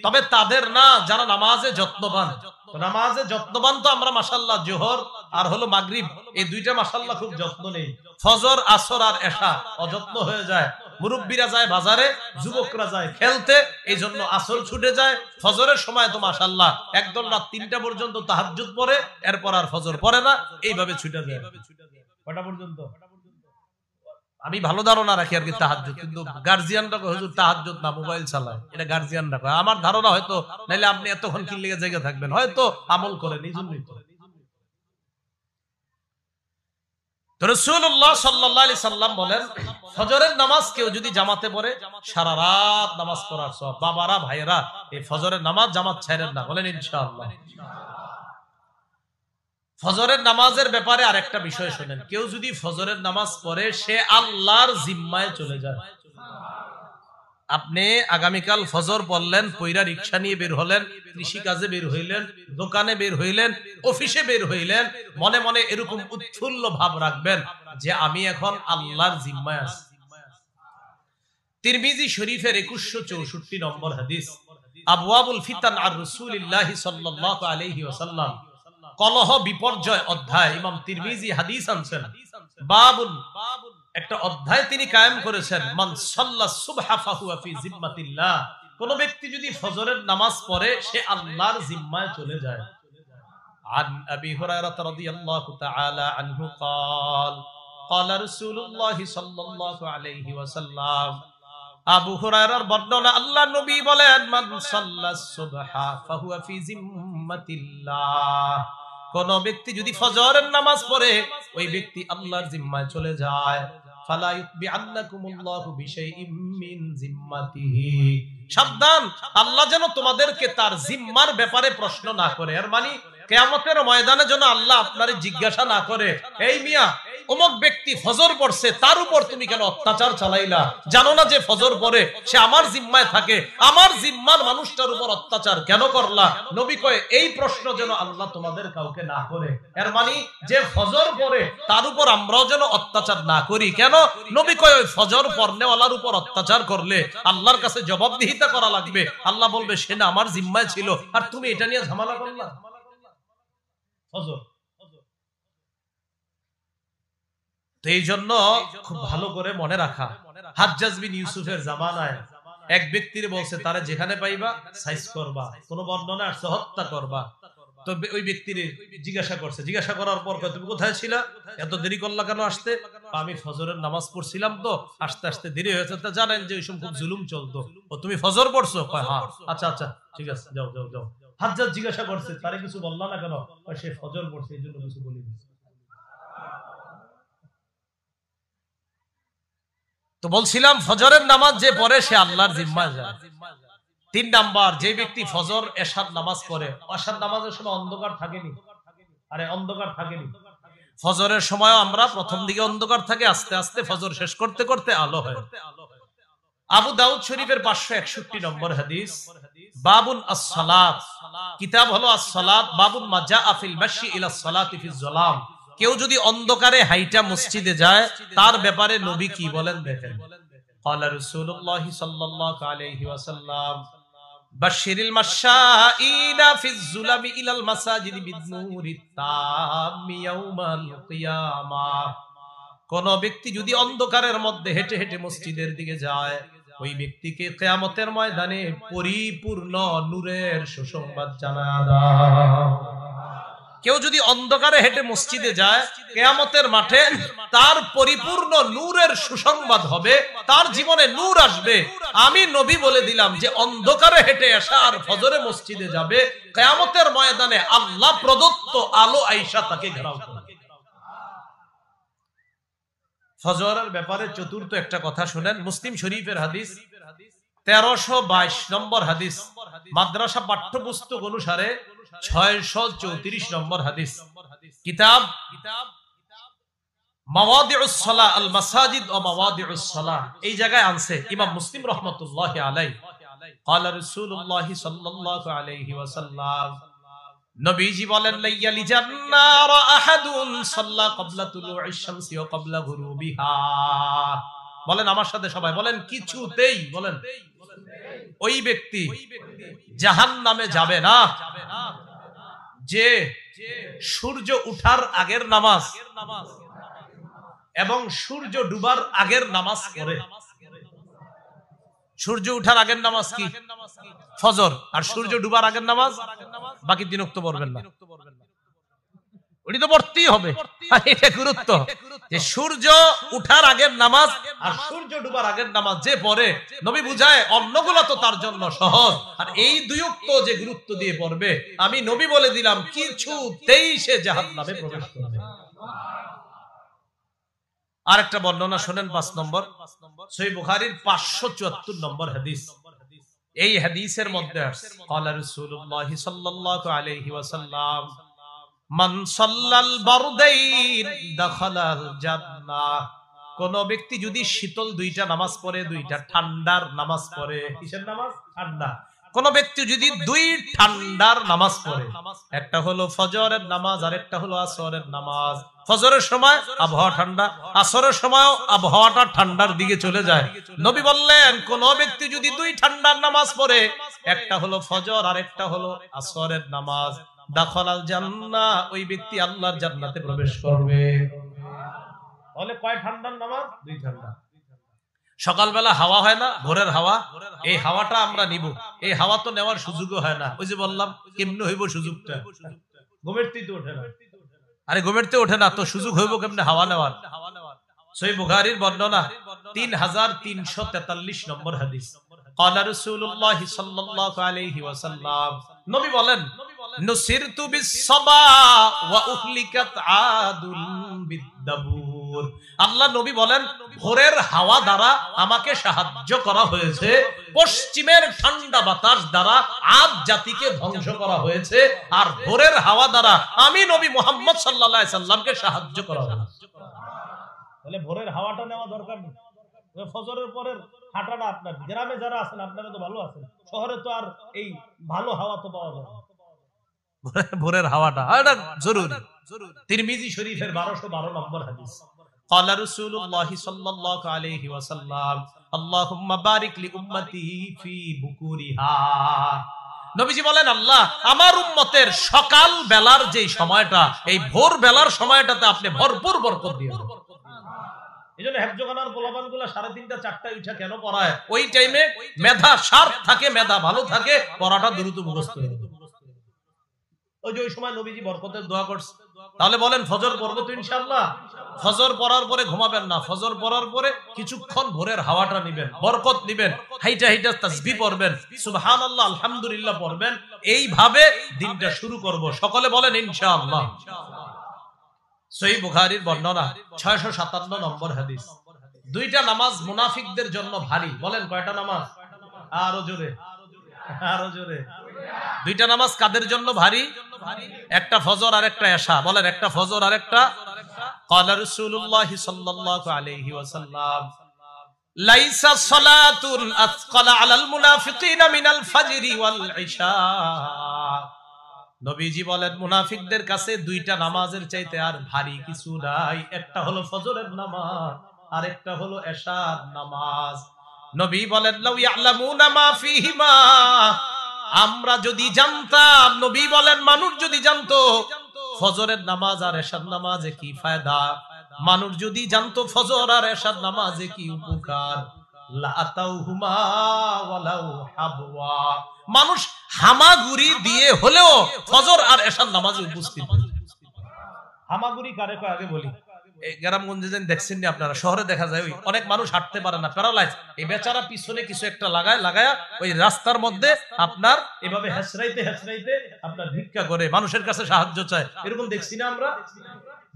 তবে তাদের না যারা নামাজে যত্নবান। নামাজে যত্নবান তো আমরা মাশাআল্লাহ জোহর আর হলো মাগরিব, এই দুইটা মাশাআল্লাহ খুব যত্ন নেই। ফজর, আসর আর এশা অযত্ন হয়ে যায়। মুরব্বীরা যায় বাজারে, যুবকরা যায় খেলতে, এই জন্য আসর ছুটে যায়। ফজরের সময় তো মাশাআল্লাহ একদল রাত 3টা পর্যন্ত তাহাজ্জুদ পড়ে, এরপর আর ফজর পড়ে না, এইভাবে ছুটে যায়। কয়টা পর্যন্ত? আমি ভালো ধারণা রাখি আর কি তাহাজ্জুদ, কিন্তু গার্জিয়ানরা কয় হুজুর তাহাজ্জুদ না, মোবাইল চালায়, এটা গার্জিয়ানরা কয়। আমার ধারণা হয়তো, নাইলে আপনি এতক্ষণ কি লেগে জায়গা থাকবেন, হয়তো আমল করেন এই জন্যই। তো রাসূলুল্লাহ সাল্লাল্লাহু আলাইহি সাল্লাম বলেন ফজরের নামাজ কেউ যদি জামাতে পড়ে, সারা রাত নামাজ পড়ার সওয়াব। বাবারা, ভাইয়েরা, এই ফজরের নামাজ জামাত ছাড়েন না, বলেন ইনশাআল্লাহ। ফজরের নামাজের ব্যাপারে আরেকটা বিষয় শুনেন, কেউ যদি ফজরের নামাজ পড়ে, সে আল্লাহর জিম্মায় চলে যায়। আপনি আগামীকাল ফজর পড়লেন, পয়রা রিকশা নিয়ে বের হলেন, কৃষি কাজে বের হইলেন, দোকানে বের হইলেন, অফিসে বের হইলেন, মনে মনে এরকম উৎফুল্ল ভাব রাখবেন যে আমি এখন আল্লাহর জিম্মায় আছি। তিরমিজি শরীফের 2164 নম্বর হাদিস, আবওয়াবুল ফিতান আর রাসূলিল্লাহি সাল্লাল্লাহু আলাইহি ওয়াসাল্লাম, কলহ বিপর্যয় অধ্যায়, ইমাম তিরমিজি হাদিস আনছেন। বাবুন, একটা অধ্যায় তিনি কায়েম করেছেন, মান সাল্লা সুবহা ফাহুয়া ফি জিম্মাতিল্লাহ, কোন ব্যক্তি যদি ফজরের নামাজ পড়ে, সে আল্লাহর জিম্মায় চলে যায়। আন আবি হুরায়রা রাদিয়াল্লাহু তাআলা আনহু قال قال رسول الله সাল্লাল্লাহু আলাইহি ওয়াসাল্লাম, আবু হুরায়রার বর্ণনা, আল্লাহর নবী বলেন মান সাল্লাস সুবহা ফাহুয়া ফি জিম্মাতিল্লাহ, কোন ব্যক্তি যদি ফজরের নামাজ পড়ে, ওই ব্যক্তি আল্লাহর জিম্মায় চলে যায়। ফালা ইউতবিআন্নাকুমুল্লাহু বিশাইইম মিন জিম্মাতিহি, সাবধান, আল্লাহ যেন তোমাদেরকে তার জিম্মার ব্যাপারে প্রশ্ন না করে। এর মানে কিয়ামতের ময়দানে যেন আল্লাহ আপনারে জিজ্ঞাসা না করে, এই মিয়া অমুক ব্যক্তি ফজর পড়ছে, তার উপর তুমি কেন অত্যাচার চালাইলা? জানো না যে ফজর পড়ে সে আমার জিম্মায় থাকে, আমার জিম্মার মানুষটার উপর অত্যাচার কেন করলা? নবী কয় এই প্রশ্ন যেন আল্লাহ তোমাদের কাউকে না করে। এর মানে যে ফজর পড়ে তার উপর আমরাও যেন অত্যাচার না করি। কেন? নবী কয় ওই ফজর পড়নেওয়ালার উপর অত্যাচার করলে আল্লাহর কাছে জবাবদিহিতা করা লাগবে। আল্লাহ বলবে সে না আমার জিম্মায় ছিল, আর তুমি এটা নিয়ে ঝামেলা করলা। ফজর, এই জন্য খুব ভালো করে মনে রাখা, হাজ্জাজ বিন ইউসুফের জামানায় এক ব্যক্তির বলছে তারে যেখানে পাইবা সাইজ করবা, কোন বর্ণনা আসছে হত্যা করবা। তো ওই ব্যক্তির জিজ্ঞাসা করছে, জিজ্ঞাসা করার পর তুমি কোথায় ছিলা, এত দেরি করলা কেন আসতে? আমি ফজরের নামাজ পড়ছিলাম, তো আসতে আসতে দেরি হয়েছে। তা জানেন যে ওই সময় খুব জুলুম চলতো। ও তুমি ফজর পড়ছো? হ্যাঁ। আচ্ছা আচ্ছা ঠিক আছে, যাও যাও যাও। হাজ্জাজ জিজ্ঞাসা করছে তারে কিছু বললা না কেন? সে ফজর পড়ছে এই জন্য কিছু বলিনি। তো বলছিলাম ফজরের নামাজ যে পড়ে সে আল্লাহর জিম্মায় যায়। 3 নাম্বার, যে ব্যক্তি ফজর এশার নামাজ পড়ে, এশার নামাজের সময় অন্ধকার থাকেনি। আরে অন্ধকার থাকেনি, ফজরের সময় আমরা প্রথম দিকে অন্ধকার থাকে, আস্তে আস্তে ফজর শেষ করতে করতে আলো হয়। আবু দাউদ শরীফের 561 নম্বর হাদিস, বাবুন আস-সালাত, কিতাব হলো আস-সালাত, বাবুন মা জাআ ফিল মাশি ইলা সালাতি ফিজ যালাম, কেউ যদি অন্ধকারে হাইটা মসজিদে যায় তার ব্যাপারে নবী কি বলেন দেখেন। ক্বালা রাসূলুল্লাহ সাল্লাল্লাহু আলাইহি ওয়াসাল্লাম, বাশশিরিল মাশাঈনা ফিজ যুলামি ইলাল মাসাজিদি বিন-নূরিত তাম্মি ইয়াউমাল কিয়ামাহ, কোন ব্যক্তি যদি অন্ধকারের মধ্যে হেঁটে হেঁটে মসজিদের দিকে যায়, ওই ব্যক্তিকে কিয়ামতের ময়দানে পরিপূর্ণ নূরের সুসংবাদ জানায়া দাও। কেউ যদি অন্ধকারে হেঁটে মসজিদে যায়, কিয়ামতের মাঠে তার পরিপূর্ণ নূরের সুসংবাদ হবে, তার জীবনে নূর আসবে। আমি নবী বলে দিলাম যে অন্ধকারে হেঁটে এসা আর ফজরে মসজিদে যাবে, কিয়ামতের ময়দানে আল্লাহ প্রদত্ত আলো আয়েশা তাকে ঘেরাও করবে। ফজরের ব্যাপারে চতুর্থ একটা কথা শুনেন, মুসলিম শরীফের হাদিস 1322 নম্বর হাদিস, মাদ্রাসা পাঠ্যপুস্তক অনুসারে 634 নম্বর হাদিস, কিতাব মাওয়াদিউস সালাহ আল মাসাজিদ ও মাওয়াদিউস সালাহ, এই জায়গায় আনছে ইমাম মুসলিম রাহমাতুল্লাহি আলাইহি। ক্বালা রাসূলুল্লাহ সাল্লাল্লাহু আলাইহি ওয়াসাল্লাম, নবীজি বলেন, লাইয়ালি জান্নার আহাদুন সাল্লা ক্বাবলা তুলুইশ শামসি ওয়া ক্বাবলা গুরুবিহা। বলেন আমার সাথে সবাই বলেন, কিছুতেই বলেন ওই ব্যক্তি জাহান্নামে যাবে না যে সূর্য উঠার আগের নামাজ এবং সূর্য ডুবার আগের নামাজ পড়ে। সূর্য উঠার আগের নামাজ কি? ফজর। আর সূর্য ডুবার আগের নামাজ বাকি দিন ওয়াক্ত পড়বেন না, ওটি তো পড়তেই হবে। এটা গুরুত্ব যে সূর্য উঠার আগের নামাজ আর সূর্য ডুবার আগের নামাজ যে পড়ে, নবী বুঝায় অন্যগুলো তো তার জন্য সহজ, আর এই দুই ওয়াক্ত যে গুরুত্ব দিয়ে পড়বে, আমি নবী বলে দিলাম কিছুতেই সে জাহান্নামে প্রবেশ করবে। আরেকটা বর্ণনা শুনেন, 5 নম্বর, সহিহ বুখারীর 574 নম্বর হাদিস। এই হাদিসের মধ্যে আছে, ক্বালা রাসূলুল্লাহ সাল্লাল্লাহু আলাইহি ওয়াসাল্লাম, মান সাল্লাল বারদাইন দাখালাল জান্নাহ। কোন ব্যক্তি যদি শীতল দুইটা নামাজ পড়ে, দুইটা ঠান্ডার নামাজ পড়ে, কিসের নামাজ? ঠান্ডা। কোন ব্যক্তি যদি দুই ঠান্ডার নামাজ পড়ে, একটা হলো ফজরের নামাজ আর একটা হলো আসরের নামাজ। ফজরের সময় আবহাওয়া ঠান্ডা, আসরের সময় আবহাওয়াটা ঠান্ডার দিকে চলে যায়। নবী বললেন, কোন ব্যক্তি যদি দুই ঠান্ডার নামাজ পড়ে, একটা হলো ফজর আর একটা হলো আসরের নামাজ, দাখালাল জান্নাহ, ওই ব্যক্তি আল্লাহর জান্নাতে প্রবেশ করবে। তাহলে কয় ঠান্ডার নামাজ? দুই ঠান্ডা। সকালবেলা হাওয়া হয় না, ভোরের হাওয়া, এই হাওয়াটা আমরা নিব। এই হাওয়া তো নেওয়ার সুযোগও হয় না। ওই যে বললাম কেমনে হইব সুযোগটা? ঘুমেরতেই তো ওঠে না। আরে ঘুমেরতে ওঠে না তো সুযোগ হইব কেমনে হাওয়া নেওয়ার? সহিহ বুখারীর বর্ণনা 3343 নম্বর হাদিস। ক্বালা রাসূলুল্লাহ সাল্লাল্লাহু আলাইহি ওয়াসাল্লাম, নবী বলেন, নুসিরতু বিস-সাবা ওয়া উহলিকাত আদুল বিদ-দাবুর। আল্লাহ নবী বলেন, ভোরের হাওয়া দ্বারা আমাকে সাহায্য করা হয়েছে, পশ্চিমের ঠান্ডা বাতাস দ্বারা আদ জাতিকে ধ্বংস করা হয়েছে, আর ভোরের হাওয়া দ্বারা আমি নবী মুহাম্মদ সাল্লাল্লাহু আলাইহি সাল্লামকে সাহায্য করা হয়েছে। তাহলে ভোরের হাওয়াটা নেওয়া দরকার নেই। ফজরের পরের হাঁটাটা আপনার গ্রামে যারা আছেন আপনারা তো ভালো আছেন, শহরে তো আর এই ভালো হাওয়া তো পাওয়া যায় না। ভোরের হাওয়াটা এটা জরুরি। তিরমিজি শরীফের 1212 নম্বর হাদিস। ক্বালা রাসূলুল্লাহ সাল্লাল্লাহু আলাইহি ওয়াসাল্লাম, আল্লাহুম্মা বারিক লি উম্মতি ফি বুকুরিহা। নবীজি বলেন, আল্লাহ আমার উম্মতের সকাল বেলার যে সময়টা, এই ভোর বেলার সময়টাতে আপনি ভরপুর বরকত দিয়ে দেন। এজন্য হেফজখানার পোলাপানগুলা 3:30 4টায় উঠা কেন পড়ায়? ওই টাইমে মেধা শার্প থাকে, মেধা ভালো থাকে, পড়াটা দ্রুত মুখস্থ হয়ে যায়। ওই যে ওই সময় নবীজি বরকতের দোয়া করছে। তাহলে বলেন ফজর পড়বো তো ইনশাআল্লাহ? ফজর পড়ার পরে ঘুমাবেন না, ফজর পড়ার পরে কিছুক্ষণ ভোরের হাওয়াটা নিবেন, বরকত নিবেন, হাইটা হাইটা তাসবিহ পড়বেন, সুবহানাল্লাহ আলহামদুলিল্লাহ পড়বেন। এইভাবে দিনটা শুরু করব। সকলে বলেন ইনশাআল্লাহ। সহিহ বুখারীর বর্ণনা 657 নম্বর হাদিস। দুইটা নামাজ মুনাফিকদের জন্য ভারী। বলেন কয়টা নামাজ? আরো জোরে, আরো জোরে। দুইটা নামাজ কাদের জন্য ভারী? একটা ফজর আর একটা এশা। বলেন একটা ফজর আর একটা। ক্বালা রাসূলুল্লাহ সাল্লাল্লাহু আলাইহি ওয়াসাল্লাম, লাইসা সালাতুন আথকালা আলাল মুনাফিকিনা মিনাল ফাজরি ওয়াল ইশা। নবীজি বলেন, মুনাফিকদের কাছে দুইটা নামাজের চাইতে আর ভারী কিছু নাই। একটা হলো ফজরের নামাজ আর একটা হলো এশার নামাজ। নবী বলেন, লাউ ইয়ালামুনা মা ফীহিমা, আমরা যদি জানতাম, নবী বলেন মানুষ যদি জানতো ফজরের নামাজ আর এশার নামাজে কি ফায়দা, মানুষ যদি জানতো ফজর আর এশার নামাজে কি উপকার, লা আতাউহুমা ওয়ালাউ হাবওয়া, মানুষ হামাগুড়ি দিয়ে হলেও ফজর আর এশার নামাজে উপস্থিত। হামাগুড়ি কারে কয় আগে বলি। গ্রামগঞ্জে যেন দেখছেন নি আপনারা, শহরে দেখা যায় ওই অনেক মানুষ হাঁটতে পারে না, প্যারালাইজ, এই বেচারা পিছনে কিছু একটা লাগায়া ওই রাস্তার মধ্যে আপনার এভাবে হেসরাইতে হেসরাইতে আপনার ভিক্ষা করে মানুষের কাছে সাহায্য চায়, এরকম দেখছি না আমরা।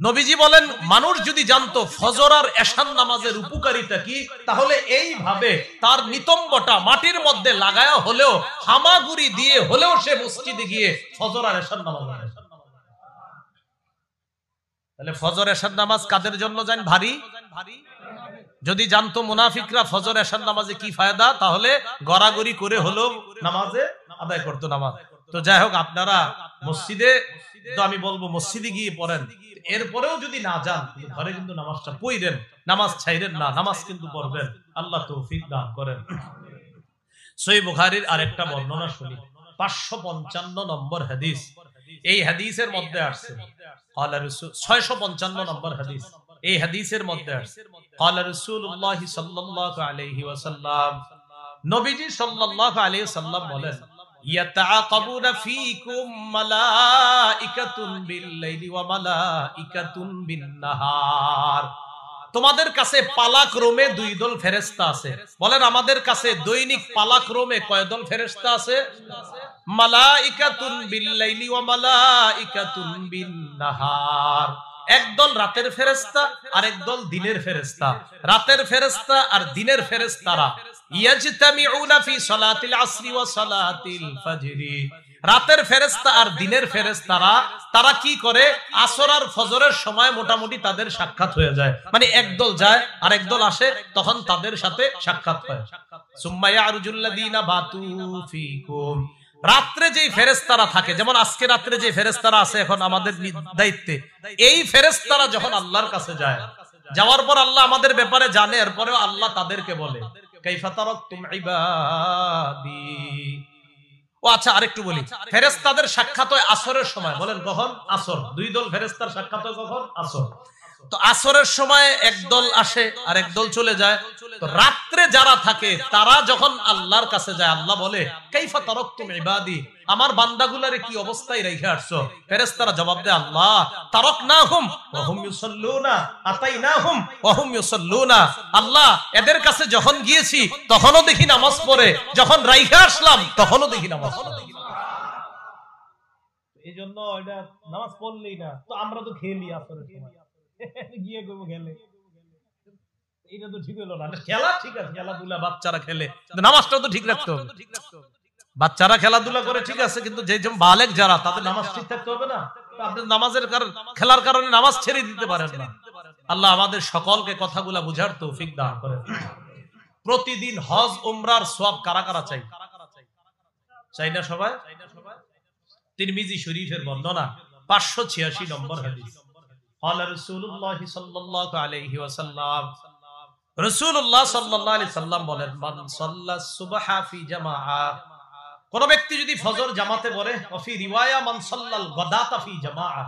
নবীজি বলেন মানুষ যদি জানতো ফজর আর এশার নামাজের উপকারিতা কি, তাহলে এইভাবে তার নিতম্বটা মাটির মধ্যে লাগায়া হলেও, হামাগুড়ি দিয়ে হলেও সে মসজিদে গিয়ে ফজর আর এশার নামাজ পড়ে। তাহলে ফজর এশার নামাজ কাদের জন্য জান ভারী? যদি জানতো মুনাফিকরা ফজর এশার নামাজে কি ফায়দা, তাহলে গড়াগড়ি করে হলেও নামাজে আদায় করতো নামাজ। তো যাই হোক, আপনারা মসজিদে, তো আমি বলবো মসজিদে গিয়ে পড়েন, এরপরেও যদি না যান ঘরে কিন্তু নামাজটা পড়েন, নামাজ ছাইরেন না, নামাজ কিন্তু পড়বেন। আল্লাহ তৌফিক দান করেন। সহিহ বুখারীর আরেকটা বর্ণনা শুনি, 555 নম্বর হাদিস। এই হাদিসের মধ্যে আসছে ক্বালা রাসূল, 655 নম্বর হাদিস। এই হাদিসের মধ্যে আসছে ক্বালা রাসূলুল্লাহ সাল্লাল্লাহু আলাইহি ওয়াসাল্লাম, নবীজি সাল্লাল্লাহু আলাইহি ওয়াসাল্লাম বলেন, ইয়াতাআকাবুনা ফীকুম মালাইকাতুন বিল-লাইলি ওয়া মালাইকাতুন বিন-নাহার। তোমাদের কাছে পালাক রোমে 2 দল ফেরেশতা আছে। বলেন আমাদের কাছে দৈনিক পালাক রোমে কয় দল ফেরেশতা আছে? মালাইকাতুন বিল-লাইলি ওয়া মালাইকাতুন বিন-নাহার। একদল রাতের ফেরেশতা আর একদল দিনের ফেরেশতা। রাতের ফেরেশতা আর দিনের ফেরেশতারা ইয়াজতামিউনা ফি সালাতিল আসরি ওয়া সালাতিল ফাজরি। রাতের ফেরেশতা আর দিনের ফেরেশতারা তারা কি করে, আসর আর ফজরের সময় মোটামুটি তাদের সাক্ষাৎ হয়ে যায়, মানে একদল যায় আর একদল আসে, তখন তাদের সাথে সাক্ষাৎ হয়। সুম্মা ইয়ারজুল্লাযিনা বাতু ফীকুম। রাত্রে যেই ফেরেশতারা থাকে, যেমন আজকে রাত্রে যে ফেরেশতারা আছে এখন আমাদের দায়িত্বে, এই ফেরেশতারা যখন আল্লাহর কাছে যায়, যাওয়ার পর আল্লাহ আমাদের ব্যাপারে জানে, এরপরেও আল্লাহ তাদেরকে বলে কাইফা তারাকতুম ইবাদি। ও আচ্ছা, আরেকটু বলি, ফেরেশতাদের সাক্ষাৎ হয় আসরের সময়। বলেন কখন? আসর। 2 দল ফেরেশতার সাক্ষাৎ হয় কখন? আসর। তো আসরের সময় একদল আসে আর একদল চলে যায়। তো রাত্রে যারা থাকে তারা যখন আল্লাহর কাছে যায়, আল্লাহ বলে কাইফা তারাকতুম ইবাদি, আমার বান্দাগুলারে কি অবস্থায় রেখে আসছো? ফেরেশতারা জবাব দেয়, আল্লাহ তারাকনাহুম ওয়া হুম ইউসাল্লুনা আতাইনাহুম ওয়া হুম ইউসাল্লুনা। আল্লাহ এদের কাছে যখন গিয়েছি তখনও দেখি নামাজ পড়ে, যখন রাইখে আসলাম তখনও দেখি নামাজ পড়ে। এইজন্য এটা নামাজ পড়লেই না, তো আমরা তো খেলি আসরের সময় গিয়ে কইবো খেলে, এটা তো ঠিক হলো না। খেলা ঠিক আছে, খেলাধুলা বাচ্চারা খেলে, নামাজটাও তো ঠিক রাখতে হবে। বাচ্চারা খেলাধুলা করে ঠিক আছে, কিন্তু যে বালেক যারা, তাদের নামাজ ঠিক থাকতে হবে না। আপনি নামাজের খেলার কারণে নামাজ ছেড়ে দিতে পারেন না। আল্লাহ আমাদের সকলকে কথাগুলা বুঝার তৌফিক দান করেন। প্রতিদিন হজ উমরার সওয়াব কারা কারা চাই? চাই না সবাই? তিরমিজি শরীফের বর্ণনা 586 নম্বর হাদিস। قال رسول الله صلى الله عليه وسلم, রাসূলুল্লাহ সাল্লাল্লাহু আলাইহি সাল্লাম বলেন, মান সাল্লাস সুবহা ফি জামাআ, কোন ব্যক্তি যদি ফজর জামাতে পড়ে, ফি রিওয়ায়া মান সাল্লাল গাদাতা ফি জামাআ,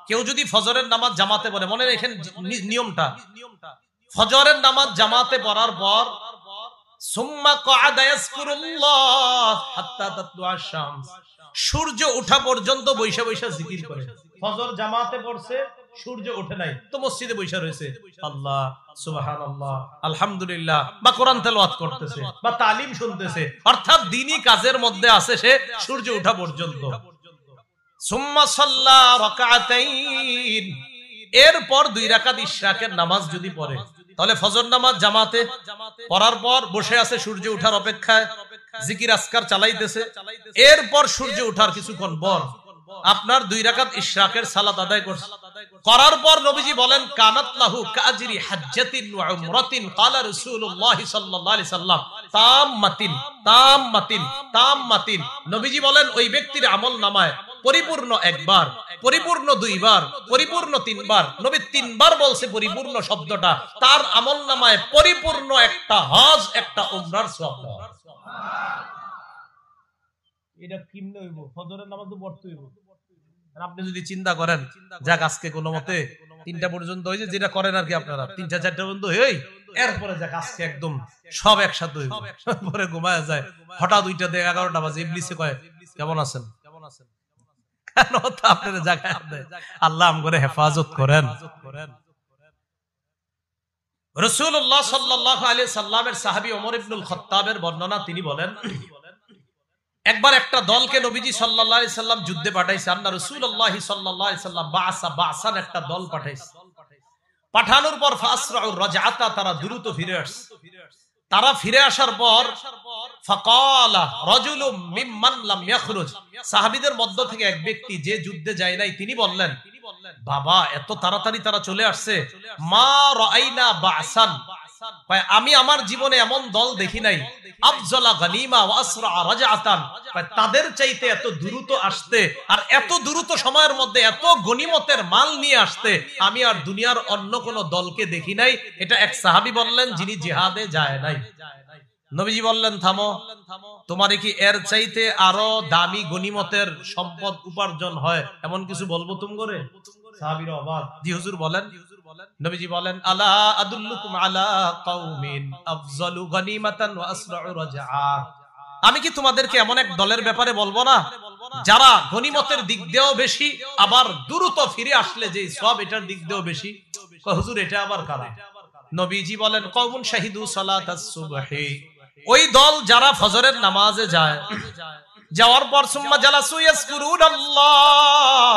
কেউ যদি ফজরের নামাজ জামাতে পড়ে, মনে রাখেন নিয়মটা, ফজরের নামাজ জামাতে পড়ার পর সুম্মা ক্বাদা ইয়াজকুরুল্লাহ হাত্তা তাতলুআ শামস, সূর্য ওঠা পর্যন্ত বৈশা বৈশা জিকির করে। ফজর জামাতে পড়ছে, সূর্য ওঠে নাই, তো মসজিদে বৈশা রয়েছে, আল্লাহ সুবহানাল্লাহ আলহামদুলিল্লাহ বা কোরআন তেলাওয়াত করতেছে বা তালিম শুনতেছে, অর্থাৎ দ্বীনি কাজের মধ্যে আছে সে সূর্য ওঠা পর্যন্ত। সুম্মা সাল্লা রাকাতাইন, এরপর 2 রাকাত ইশরাকের নামাজ যদি পড়ে, তাহলে ফজর নামাজ জামাতে পড়ার পর বসে আছে সূর্য ওঠার অপেক্ষায়, জিকির আজকার চালাইতেছে। এরপর সূর্য ওঠার কিছুক্ষণ পর আপনার 2 রাকাত ইশরাকের সালাত আদায় করছে, করার পর নবীজি বলেন কানাত লাহু কাজরি হাজ্জাতিন ওয়া উমরাতিন। ক্বালা রাসূলুল্লাহ সাল্লাল্লাহু আলাইহি সাল্লাম তাম্মাতিন তাম্মাতিন তাম্মাতিন। নবীজি বলেন ওই ব্যক্তির আমলনামায় পরিপূর্ণ একবার, পরিপূর্ণ 2 বার, পরিপূর্ণ 3 বার, নবী 3 বার বলছে পরিপূর্ণ শব্দটা, তার আমলনামায় পরিপূর্ণ একটা হজ, একটা উমরার সওয়াব দেওয়া। এটা কিমনে হইব? ফজরের নামাজ তো পড়তে হইব। আর আপনি যদি চিন্তা করেন যাক আজকে কোনো মতে 3টা পর্যন্ত হইছে, যেটা করেন আর কি আপনারা 3টা 4টা পর্যন্ত হই, এরপরে যাক আজকে একদম সব একসাথে হইব, পরে ঘুমায় যায়, হঠাৎ 2টা থেকে 11টা বাজে ইবলিসে কয় কেমন আছেন, কেন তা আপনারা জাগায় দেয়। আল্লাহ আমগরে হেফাজত করেন। রাসূলুল্লাহ সাল্লাল্লাহু আলাইহি সাল্লামের সাহাবী ওমর ইবনুল খাত্তাবের বর্ণনা, তিনি বলেন একবার একটা দলকে নবীজি সাল্লাল্লাহু আলাইহি সাল্লাম যুদ্ধে পাঠাইছে। আল্লাহ রাসূলুল্লাহ সাল্লাল্লাহু আলাইহি সাল্লাম বাসান একটা দল পাঠাইছে। পাঠানোর পর ফাসরাউর রাজআতা, তারা দ্রুত ফিরে আসছে। তারা ফিরে আসার পর ফাকালা রাজুলুম মিম্মান লাম ইয়াখরুজ, সাহাবীদের মধ্য থেকে এক ব্যক্তি যে যুদ্ধে যায় নাই, তিনি বললেন বাবা এত তাড়াতাড়ি তারা চলে আসছে, মা রাআইনা বাসান, আমি আমার জীবনে এমন দল দেখি নাই, আফজলা গনিমা ওয়া আসরা রাজআতান, তাদের চাইতে এত দ্রুত আসতে আর এত দ্রুত সময়ের মধ্যে এত গনিমতের মাল নিয়ে আসতে আমি আর দুনিয়ার অন্য কোন দলকে দেখি নাই। এটা এক সাহাবী বললেন যিনি জিহাদে যায় নাই। নবীজি বললেন থামো, তোমার কি এর চাইতে আরো দামি গনিমতের সম্পদ উপার্জন হয় এমন কিছু বলবো তুমি করে? সাহাবীরা অবাক, জি হুজুর বলেন। নবীজি বলেন আলা আদুল্লুকুম আলা কওমিন আফজালু গনিমাতান ওয়া আসরাউ রাজআ, আমি কি তোমাদেরকে এমন এক দলের ব্যাপারে বলবো না যারা গনিমতের দিক দিয়েও বেশি, আবার দ্রুত ফিরে আসলে যে সব এটার দিক দিয়েও বেশি? হুজুর এটা আবার কারা? নবীজি বলেন কওমুন শাহিদু সালাতাস সুবহি, ওই দল যারা ফজরের নামাজে যায়, যাওয়ার পর সুম্মা জালাসু ইয়াজকুরুনাল্লাহ,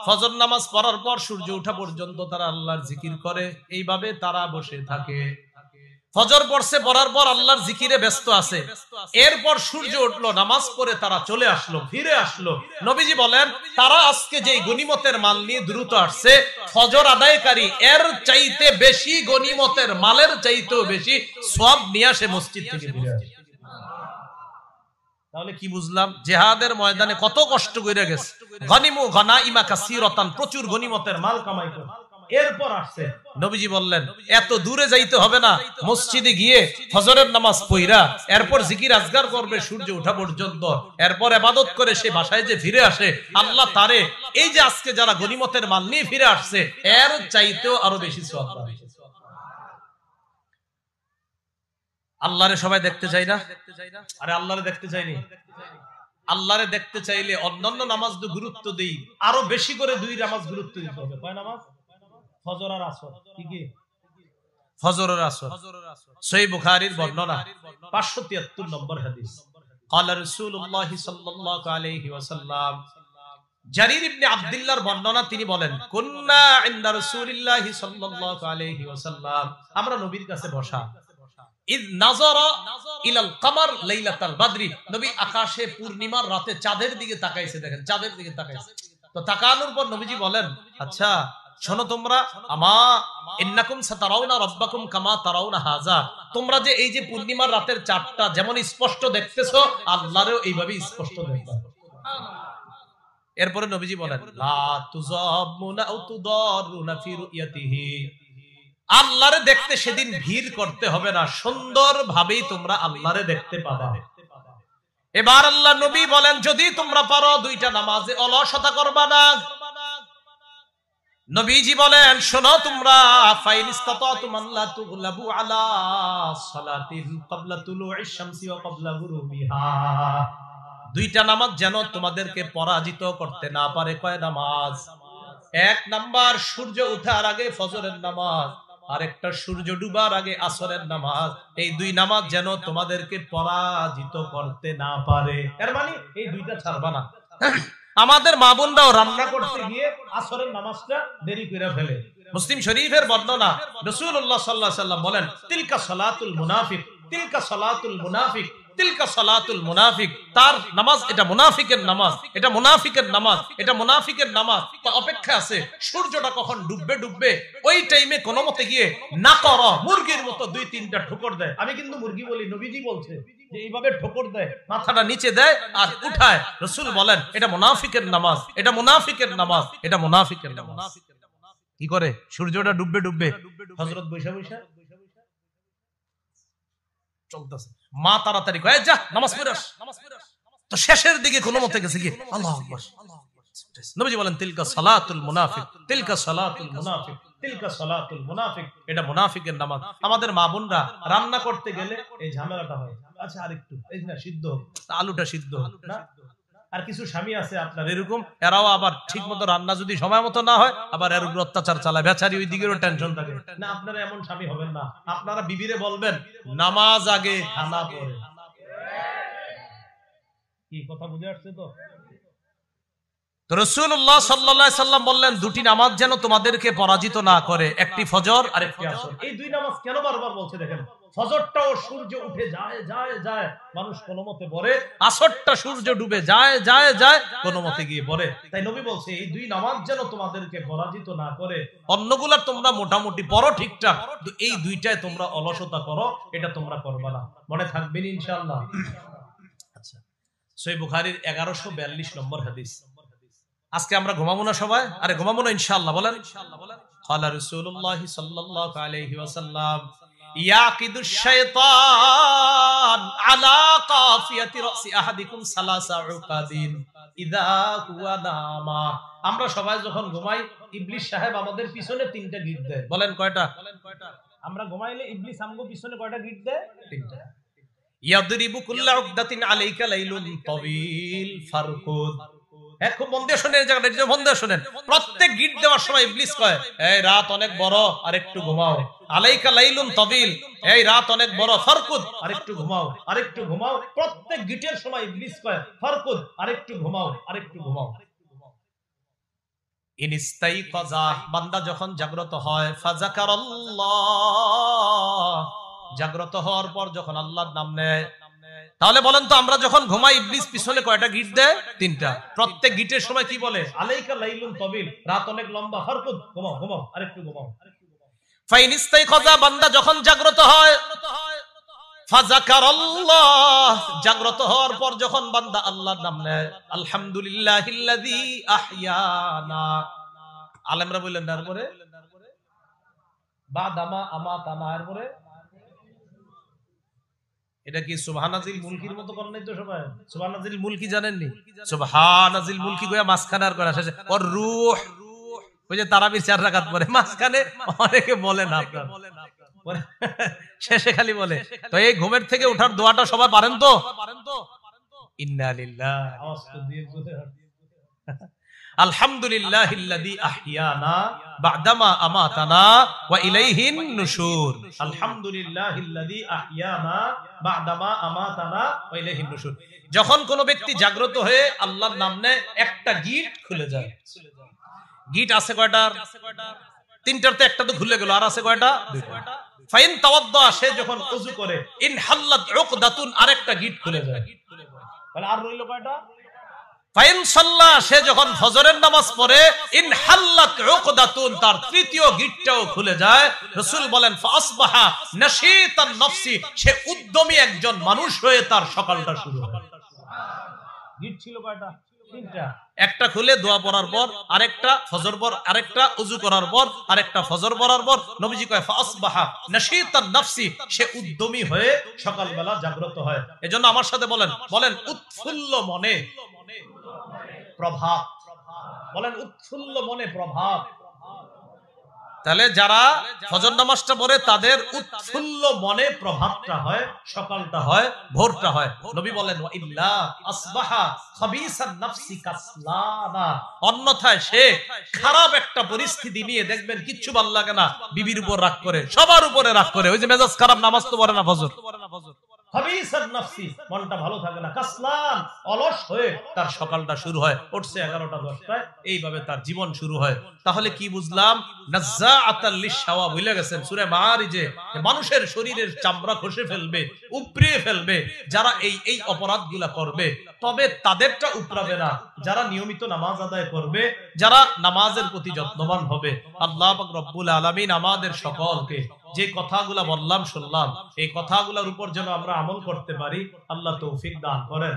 ফজর নামাজ পড়ার পর সূর্য ওঠা পর্যন্ত তারা আল্লাহর জিকির করে, এইভাবে তারা বসে থাকে। ফজর পড়ছে, পড়ার পর আল্লাহর জিকিরে ব্যস্ত আছে, এরপর সূর্য উঠলো, নামাজ পড়ে তারা চলে আসলো, ফিরে আসলো। নবীজি বলেন তারা আজকে যে গনিমতের মাল নিয়ে দ্রুত আসছে, ফজর আদায়কারী এর চাইতে বেশি গনিমতের মালের চাইতেও বেশি সওয়াব নিয়ে আসে মসজিদ থেকে ফিরে আসে। তাহলে কি বুঝলাম? জিহাদের ময়দানে কত কষ্ট করে গেছে, গনিমু গনাইমা কাসীরাতান, প্রচুর গনিমতের মাল কামাই করে এরপর আসছে। নবীজি বললেন এত দূরে যাইতে হবে না, মসজিদে গিয়ে ফজরের নামাজ পড়া এরপর জিকির আজগার করবে সূর্য ওঠা পর্যন্ত, এরপর ইবাদত করে সে বাসায় যে ফিরে আসে, আল্লাহ তারে এই যে আজকে যারা গনিমতের মাল নিয়ে ফিরে আসছে এর চাইতেও আরো বেশি সওয়াব পাবে। আল্লাহরে সবাই দেখতে চাই না? আরে আল্লাহরে দেখতে চাইনি? আল্লাহরে দেখতে চাইলে অন্যান্য নামাজ তো গুরুত্ব দেই, আরো বেশি করে দুই নামাজ গুরুত্ব দিতে হবে। কয় নামাজ? ফজর আর আসর। কি কি? ফজর আর আসর। সহিহ বুখারীর বর্ণনা 573 নম্বর হাদিস। ক্বালা রাসূলুল্লাহ সাল্লাল্লাহু আলাইহি ওয়াসাল্লাম, জারীর ইবনে আব্দুল্লাহর বর্ণনা, তিনি বলেন কুন্না ইনদা রাসূলিল্লাহি সাল্লাল্লাহু আলাইহি ওয়াসাল্লাম, আমরা নবীর কাছে বসা। ইদ নাযারা ইলাল কমার লাইলাতাল বদরি, নবী আকাশে পূর্ণিমার রাতে চাঁদের দিকে তাকাইছে। দেখেন চাঁদের দিকে তাকাইছে, তো তাকানোর পর নবীজি বলেন আচ্ছা শোনো তোমরা, আমা ইন্নাকুম সাতারাউনা রাব্বাকুম কামা তারাউনা হাযা, তোমরা যে এই যে পূর্ণিমার রাতের চাঁদটা যেমন স্পষ্ট দেখতেছো, আল্লাহরও এইভাবে স্পষ্ট দেখবা। এরপরে নবীজি বলেন লা তুযাবুনা আও তুদারুনা ফি রুয়াতিহি, আল্লাহরে দেখতে সেদিন ভিড় করতে হবে না, সুন্দর ভাবেই তোমরা আল্লাহরে দেখতে পাবা। এবার আল্লাহ নবী বলেন যদি তোমরা পারো দুইটা নামাজে অলসতা করবা না। নবীজি বলেন শোনো তোমরা, ফাইন ইসতাতাতুম আল্লা তুগলাবু আলা সালাতিন ক্বাবলা তুলুইশ শামসি ওয়া ক্বাবলা গুরুবিহা, দুইটা নামাজ যেন তোমাদেরকে পরাজিত করতে না পারে। কয় নামাজ? এক নাম্বার সূর্য ওঠার আগে ফজরের নামাজ, আরেকটা সূর্য ডুবার আগে আসরের নামাজ। এই দুই নামাজ যেন তোমাদেরকে পরাজিত করতে না পারে। এর মানে এই দুইটা ছাড়বা না। আমাদের মা বোনরাও রান্না করতে গিয়ে আসরের নামাজটা দেরি করে ফেলে। মুসলিম শরীফের বর্ণনা, রাসূলুল্লাহ সাল্লাল্লাহু আলাইহি ওয়াসাল্লাম বলেন তিলকা সালাতুল মুনাফিক, তিলকা সালাতুল মুনাফিক, তিলকা সালাতুল মুনাফিক, তার নামাজ এটা মুনাফিকের নামাজ, এটা মুনাফিকের নামাজ, এটা মুনাফিকের নামাজ। অপেক্ষা আছে সূর্যটা কখন ডুববে ডুববে, ওই টাইমে কোনো মতে গিয়ে না করো মুরগির মতো দুই তিনটা ঠোকর দেয়। আমি কিন্তু মুরগি বলি, নবীজি বলছে যে এইভাবে ঠোকর দেয়, মাথাটা নিচে দেয় আর উঠায়। রাসূল বলেন এটা মুনাফিকের নামাজ, এটা মুনাফিকের নামাজ, এটা মুনাফিকের নামাজ। কি করে? সূর্যটা ডুববে ডুববে হযরত বৈশা বৈশা চলতেছে, মা তাড়াতাড়ি কয় যা নামাজ পড়ে আস। তো শেষের দিকে কোনো মতে গেছে কি আল্লাহু আকবার। নবীজি বলেন তিলকা সালাতুল মুনাফিক, তিলকা সালাতুল মুনাফিক, তিলকা সালাতুল মুনাফিক, এটা মুনাফিকের নামাজ। আমাদের মা বোনরা রান্না করতে গেলে এই ঝামেলাটা হয়, আচ্ছা আরেকটু এই না সিদ্ধ আলুটা সিদ্ধ না, আর কিছু স্বামী আছে আপনার এরকম, এরাও আবার ঠিক মতো রান্না যদি সময় মতো না হয় আবার এর উপর অত্যাচার চালায়, বেচারি ওই দিকেরও টেনশন থাকে না। আপনারা এমন স্বামী হবেন না, আপনারা বিবিরে বলবেন নামাজ আগে খানা পরে। কি কথা বুঝে আসছে তো? রাসূলুল্লাহ সাল্লাল্লাহু আলাইহি সাল্লাম বললেন দুটি নামাজ যেন তোমাদেরকে পরাজিত না করে, একটি ফজর আর একটি আসর। এই দুই নামাজ কেন বারবার বলছে দেখেন, ফজরটাও সূর্য উঠে যায় যায় যায় মানুষ কোনমতে পড়ে, আসরটা সূর্য ডুবে যায় যায় যায় কোনমতে গিয়ে পড়ে। তাই নবী বলছে এই দুই নামাজ যেন তোমাদেরকে পরাজিত না করে। অন্যগুলা তোমরা মোটামুটি পড়ো ঠিকঠাক, কিন্তু এই দুইটায় তোমরা অলসতা করো, এটা তোমরা করবে না। মনে থাকবেন ইনশাআল্লাহ। আচ্ছা, সহিহ বুখারীর 1142 নম্বর হাদিস। আজকে আমরা ঘুমাবো না সবাই? আরে ঘুমাবো না ইনশাআল্লাহ, বলেন। ক্বালা রাসূলুল্লাহ সাল্লাল্লাহু আলাইহি ওয়াসাল্লাম ইয়াকিদুশ শাইতান আলা কাফিয়াতি রাসি আহাদিকুম সালাসা উকাদিন ইযা হুয়া নামা। আমরা সবাই যখন ঘুমাই ইবলিস সাহেব আমাদের পিছনে তিনটা গিট দেয়। বলেন কয়টা? আমরা ঘুমাইলে ইবলিস আমগো পিছনে কয়টা গিট দেয়? তিনটা। ইয়াদরিবু কুল্লা উকদাতিন আলাইকা লাইলুন তাওয়িল ফারকুদ। খুব মন দিয়ে শুনেন, জায়গাটা মন দিয়ে শুনেন। প্রত্যেক গিট দেওয়ার সময় ইবলিস কয় এই রাত অনেক বড় আর একটু ঘুমাও, আলাইকা লাইলুন তাবিল, এই রাত অনেক বড়, ফারকুদ আর একটু ঘুমাও, আর একটু ঘুমাও। প্রত্যেক গিটের সময় ইবলিস কয় ফারকুদ আর একটু ঘুমাও, আর একটু ঘুমাও। ইনস্তাইকাযা, বান্দা যখন জাগ্রত হয়, ফাযাকারাল্লাহ, জাগ্রত হওয়ার পর যখন আল্লাহর নাম নেয়। তাহলে বলেন তো আমরা যখন ঘুমাই ইবলিস পিছনে কয়টা গিট দেয়? তিনটা। প্রত্যেক গিটের সময় কি বলে? আলাইকা লাইলুন তাবিল, রাত অনেক লম্বা, ফারকুদ ঘুমাও ঘুমাও, আরেকটু ঘুমাও। ফাইন ইস্তাইকাযা, বান্দা যখন জাগ্রত হয়, ফাযাকারাল্লাহ, জাগ্রত হওয়ার পর যখন বান্দা আল্লাহর নাম নেয়, আলহামদুলিল্লাহিল্লাযী আহইয়ানা। আলেমরা বললেন তারপরে বাদামা আমাতানা, এরপরে এটা কি সুবহানাজিল মুলকির মতো করেন নাই তো সবাই? সুবহানাজিল মুলকি জানেননি? সুবহানাজিল মুলকি গোয়া মাঝখানে আর করা শেষে ওর রূহ, ওই যে তারাবির 4 রাকাত পড়ে মাঝখানে অনেকে বলে না, আপনার শেষে খালি বলে। তো এই ঘুমের থেকে ওঠার দোয়াটা সবাই পারেন তো? ইন্না লিল্লাহি আওয়াজ তো দিয়ে বলে আলহামদুলিল্লাহিল্লাযী আহইয়ানা বা'দামা আমাতানা ওয়া ইলাইহিন নুশুর। আলহামদুলিল্লাহিল্লাযী আহইয়ানা বা'দামা আমাতানা ওয়া ইলাইহিন নুশুর। যখন কোন ব্যক্তি জাগ্রত হয়ে আল্লাহর নাম নেয়, একটা গিট খুলে যায়। গিট আছে কয়টা? তিনটার তো একটা তো খুলে গেল, আর আছে কয়টা? দুইটা। ফাইন তাওয়াদ্দা, সে যখন ওযু করে, ইন হাল্লাত উকদাতুন, আরেকটা গিট খুলে যায়। তাহলে আর রইল কয়টা? ফাইন সাল্লা, সে যখন ফজরের নামাজ পড়ে, ইন হাল্লাত উকদাতুন, তার তৃতীয় গিটটাও খুলে যায়। রাসূল বলেন ফাসবাহা নাশীতান নফসি, সে উদ্যমী একজন মানুষ হয়ে তার সকালটা শুরু হয়। গিট ছিল কয়টা? তিনটা। একটা খুলে দোয়া পড়ার পর, আরেকটা ফজর পর, আরেকটা ওযু করার পর, আরেকটা ফজর পড়ার পর। নবীজি কয় ফাসবাহা নাশীতান নফসি, সে উদ্যমী হয়ে সকালবেলা জাগ্রত হয়। এজন্য আমার সাথে বলেন, বলেন উৎফুল্ল মনে প্রভাব, বলেন উৎফুল্ল মনে প্রভাব। তাহলে যারা ফজর নামাজটা পড়ে তাদের উৎফুল্ল মনে প্রভাবটা হয়, সকালটা হয়, ভোরটা হয়। নবী বলেন ওয়া ইল্লা আসবাহা খাবিসান নাফসি কাসলানা, অন্যথায় সে খারাপ একটা পরিস্থিতি নিয়ে দেখবেন কিচ্ছু ভালো লাগে না, বিবির উপর রাগ করে, সবার উপরে রাগ করে, ওই যে মেজাজ খারাপ, নামাজ তো পড়ে না ফজর। খাবিসান নাফসি, মনটা ভালো থাকে না, কাসলান, অলস হয়ে তার সকালটা শুরু হয়, উঠছে 11টা 10টায়, এইভাবে তার জীবন শুরু হয়। তাহলে কি বুঝলাম? নাযাআতাল লিশাওয়া, ভুলে গেছেন সূরা মাআরিজে মানুষের শরীরের চামড়া খসে ফেলবে, উপড়িয়ে ফেলবে যারা এই অপরাধগুলা করবে, তবে তাদেরটা উপড়াবে না যারা নিয়মিত নামাজ আদায় করবে, যারা নামাজের প্রতি যত্নবান হবে। আল্লাহ পাক রব্বুল আলামিন আমাদের সকলকে যে কথাগুলা বললাম শুনলাম, এই কথাগুলোর উপর যেন আমরা আমল করতে পারি, আল্লাহ তৌফিক দান করেন।